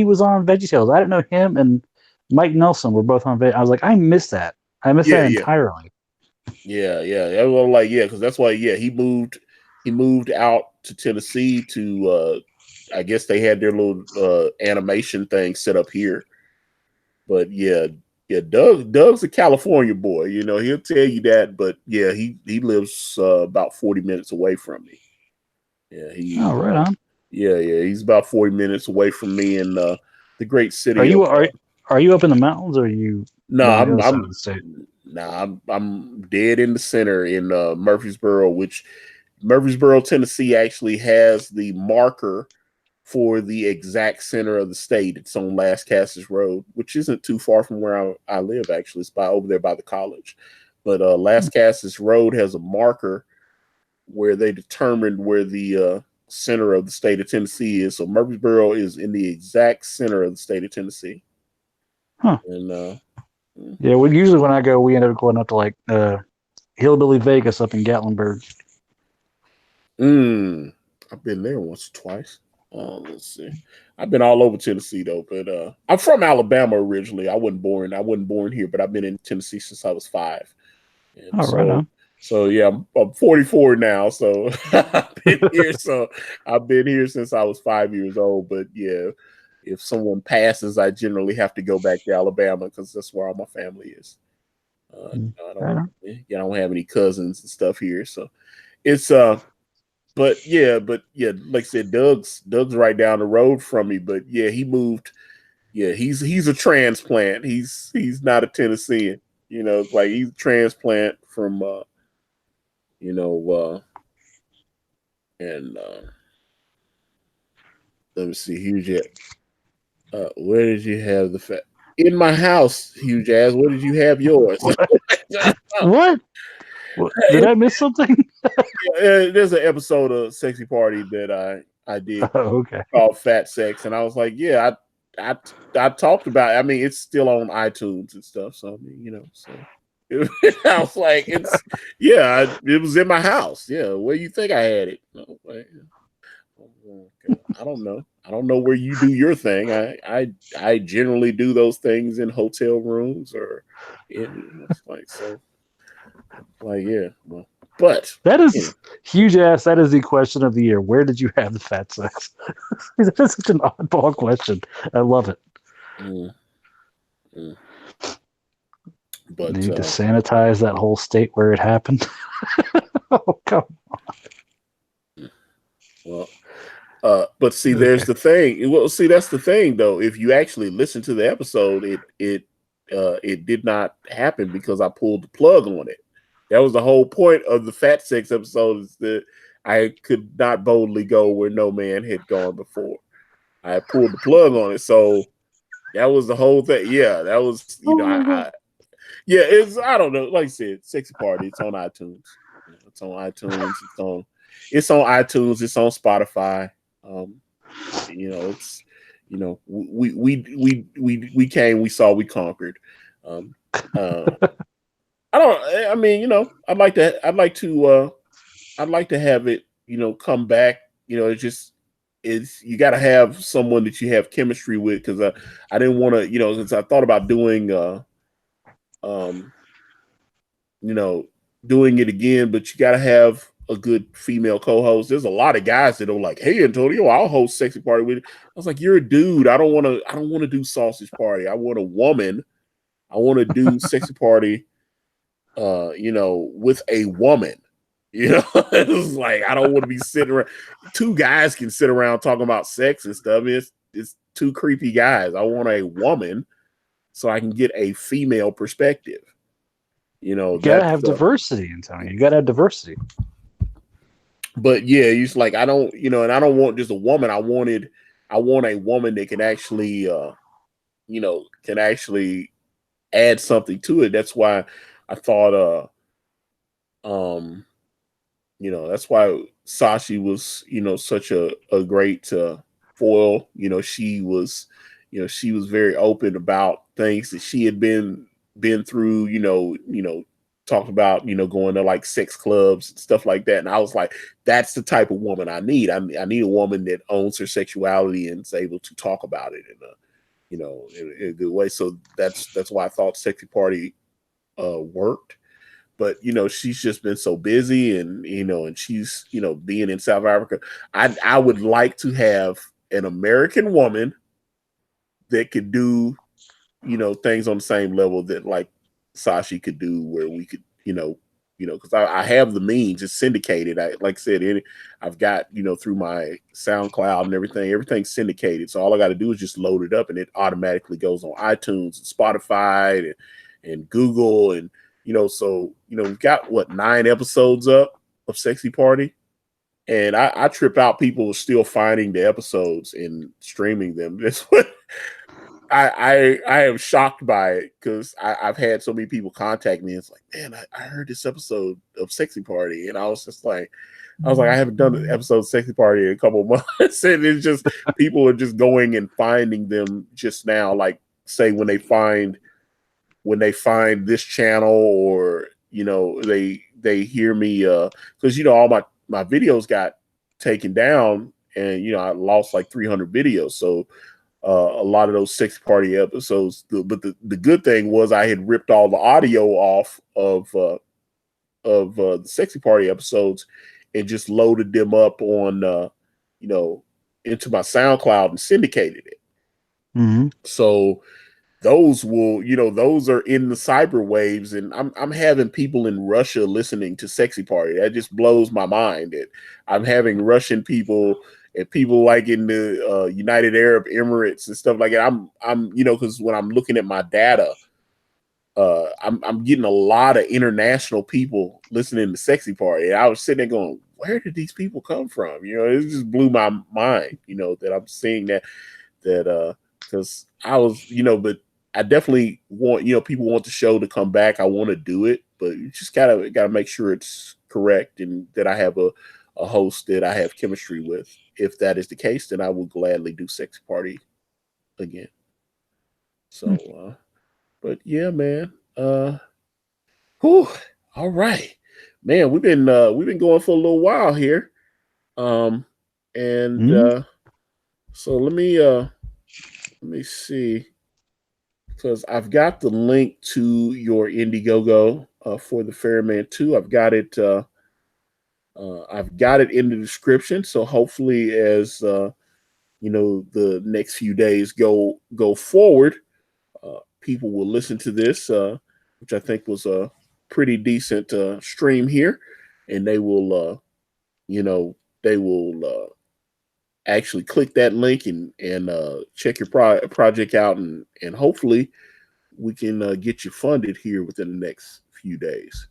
was on VeggieTales. I didn't know him and Mike Nelson were both on I was like, I missed that. I missed that entirely. Yeah. Everyone like, because that's why, he moved out to Tennessee to I guess they had their little animation thing set up here. But Doug's a California boy, he'll tell you that, but yeah, he lives about 40 minutes away from me. Yeah, right on. Yeah, he's about 40 minutes away from me in the great city. Are you up in the mountains, or are you? No, I'm dead in the center in Murfreesboro, which Murfreesboro, Tennessee actually has the marker for the exact center of the state. It's on Las Casas Road, which isn't too far from where I live, actually. It's over there by the college. But Las Casas Road has a marker where they determined where the center of the state of Tennessee is. So Murfreesboro is in the exact center of the state of Tennessee. Huh. And yeah, usually when I go, we end up going up to like Hillbilly Vegas up in Gatlinburg. I've been there once or twice. Let's see. I've been all over Tennessee though, but I'm from Alabama originally. I wasn't born here, but I've been in Tennessee since I was 5. And right on. So yeah, I'm 44 now. So I've been here. So I've been here since I was 5 years old. But yeah, if someone passes, I generally have to go back to Alabama because that's where all my family is. I don't have any cousins and stuff here, so it's But yeah, like I said, Doug's right down the road from me. But yeah, he moved. Yeah, he's a transplant. He's not a Tennessean. Like he's a transplant from and let me see, Huge. Where did you have the in my house, Huge Ass? Where did you have yours? What? Did I miss something? There's an episode of Sexy Party that I did called Fat Sex, and I was like, yeah, I talked about it. I mean, it's still on iTunes and stuff, so I mean, so I was like, it was in my house. Yeah, where you think I had it? No, like, I don't know. I don't know where you do your thing. I generally do those things in hotel rooms or in like so. Like yeah, well, but That yeah. is huge ass. That is the question of the year. Where did you have the fat sex? That is such an oddball question. I love it. Mm, mm. But Need to sanitize that whole state where it happened. Oh, come well, but see, on. there's Okay. the thing. Well, see, that's the thing, though. If you actually listen to the episode, it did not happen because I pulled the plug on it. That was the whole point of the fat sex episode, is that I could not boldly go where no man had gone before. I pulled the plug on it, so that was the whole thing. Yeah, that was Oh my god. yeah, it's I don't know. Like I said, Sexy Party. It's on iTunes. It's on iTunes. It's on iTunes. It's on Spotify. Um, it's we came, we saw, we conquered. Um, uh, I don't. I mean, I'd like to have it. Come back. It's you got to have someone that you have chemistry with because I didn't want to. Since I thought about doing um you know, doing it again, but you got to have a good female co-host. There's a lot of guys that are like, "Hey, Antonio, I'll host Sexy Party with you." I was like, "You're a dude. I don't want to. I don't want to do Sausage Party. I want a woman. I want to do Sexy Party. With a woman." It's like I don't want to be sitting around. Two guys can sit around talking about sex and stuff. It's two creepy guys. I want a woman so I can get a female perspective. You gotta That's have diversity, Antonio. You gotta have diversity. but yeah, it's like I don't, and I don't want just a woman. I want a woman that can actually, can actually add something to it. That's why I thought, um, that's why Sashi was, such a great foil. She was very open about things that she had been through. Talked about going to like sex clubs and stuff like that, and I was like, that's the type of woman I need. I need a woman that owns her sexuality and is able to talk about it in a good way. So that's why I thought Sexy Party worked. But she's just been so busy, and she's being in South Africa. I would like to have an American woman that could do things on the same level that like Sashi could do, where we could because I have the means. It's syndicated. I like I said, I've got through my SoundCloud and everything's syndicated. So all I got to do is just load it up, and it automatically goes on iTunes and Spotify and Google, and so we've got what 9 episodes up of Sexy Party. And I trip out people still finding the episodes and streaming them. That's what I am shocked by it, because I've had so many people contact me. It's like, man, I heard this episode of Sexy Party, and I was like, I haven't done an episode of Sexy Party in a couple of months, and it's just people are just going and finding them just now. Like, say when they find this channel, or they hear me because all my videos got taken down, and I lost like 300 videos, so a lot of those Sexy Party episodes. But the good thing was I had ripped all the audio off of the Sexy Party episodes and just loaded them up on into my SoundCloud and syndicated it. Mm-hmm. So those those are in the cyber waves, and I'm having people in Russia listening to Sexy Party. That just blows my mind. That I'm having Russian people and people like in the United Arab Emirates and stuff like that. I'm because when I'm looking at my data, I'm getting a lot of international people listening to Sexy Party. And I was sitting there going, where did these people come from? It just blew my mind. That I'm seeing that because I was but I definitely want people want the show to come back. I want to do it, but you just gotta make sure it's correct and that I have a host that I have chemistry with. If that is the case, then I will gladly do Sexy Party again. So, but yeah, man. Whew. All right, man. We've been going for a little while here. And so let me see, because I've got the link to your Indiegogo for the Ferryman 2. I've got it in the description. So hopefully, as the next few days go forward, people will listen to this, which I think was a pretty decent stream here, and they will, they will actually click that link and check your project out, and hopefully we can get you funded here within the next few days.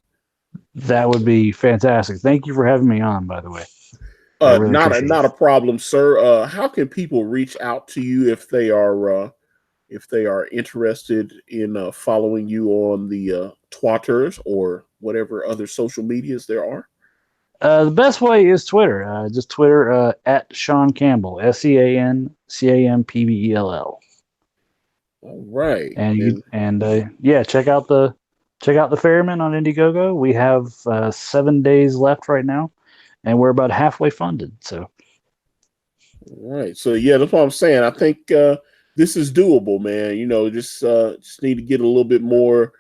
That would be fantastic. Thank you for having me on, by the way. I really appreciate Not a problem, sir. How can people reach out to you if they are interested in following you on the Twitters or whatever other social medias there are? The best way is Twitter. Just Twitter at Sean Campbell, SeanCampbell. All right, Yeah, check out the Ferryman on Indiegogo. We have 7 days left right now, and we're about halfway funded. So, all right. So yeah, that's what I'm saying. I think this is doable, man. Just need to get a little bit more.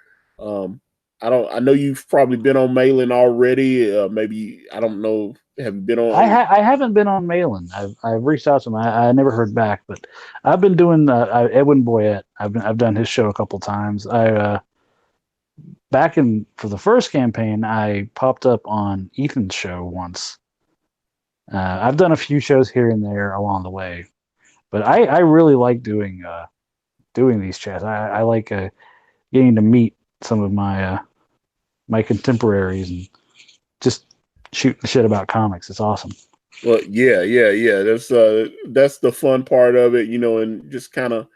I know you've probably been on mailing already. Maybe I don't know. Have you been on? I haven't been on mailing. I've reached out to him. I never heard back, but I've been doing Edwin Boyette. I've done his show a couple times. Back for the first campaign, I popped up on Ethan's show once. I've done a few shows here and there along the way, but I really like doing these chats. I like getting to meet some of my my contemporaries and just shooting shit about comics. It's awesome. Well, yeah. That's the fun part of it, and just kind of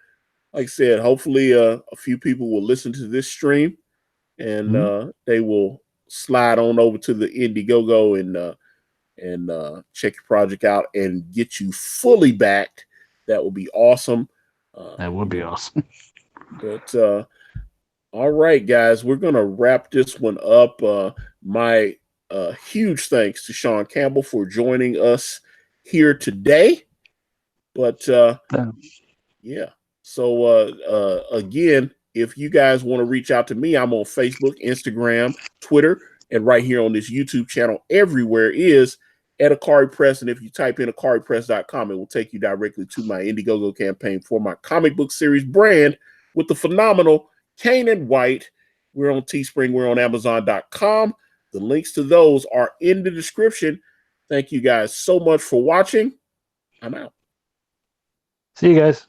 like I said, hopefully a few people will listen to this stream, and they will slide on over to the Indiegogo and check your project out and get you fully backed. That would be awesome. That would be awesome. But all right, guys, we're gonna wrap this one up. My huge thanks to Sean Campbell for joining us here today. But yeah, so again, if you guys want to reach out to me, I'm on Facebook, Instagram, Twitter, and right here on this YouTube channel. Everywhere is at Ikari Press, and if you type in ikaripress.com, it will take you directly to my Indiegogo campaign for my comic book series brand with the phenomenal Kane and White. We're on Teespring. We're on Amazon.com. The links to those are in the description. Thank you guys so much for watching. I'm out. See you guys.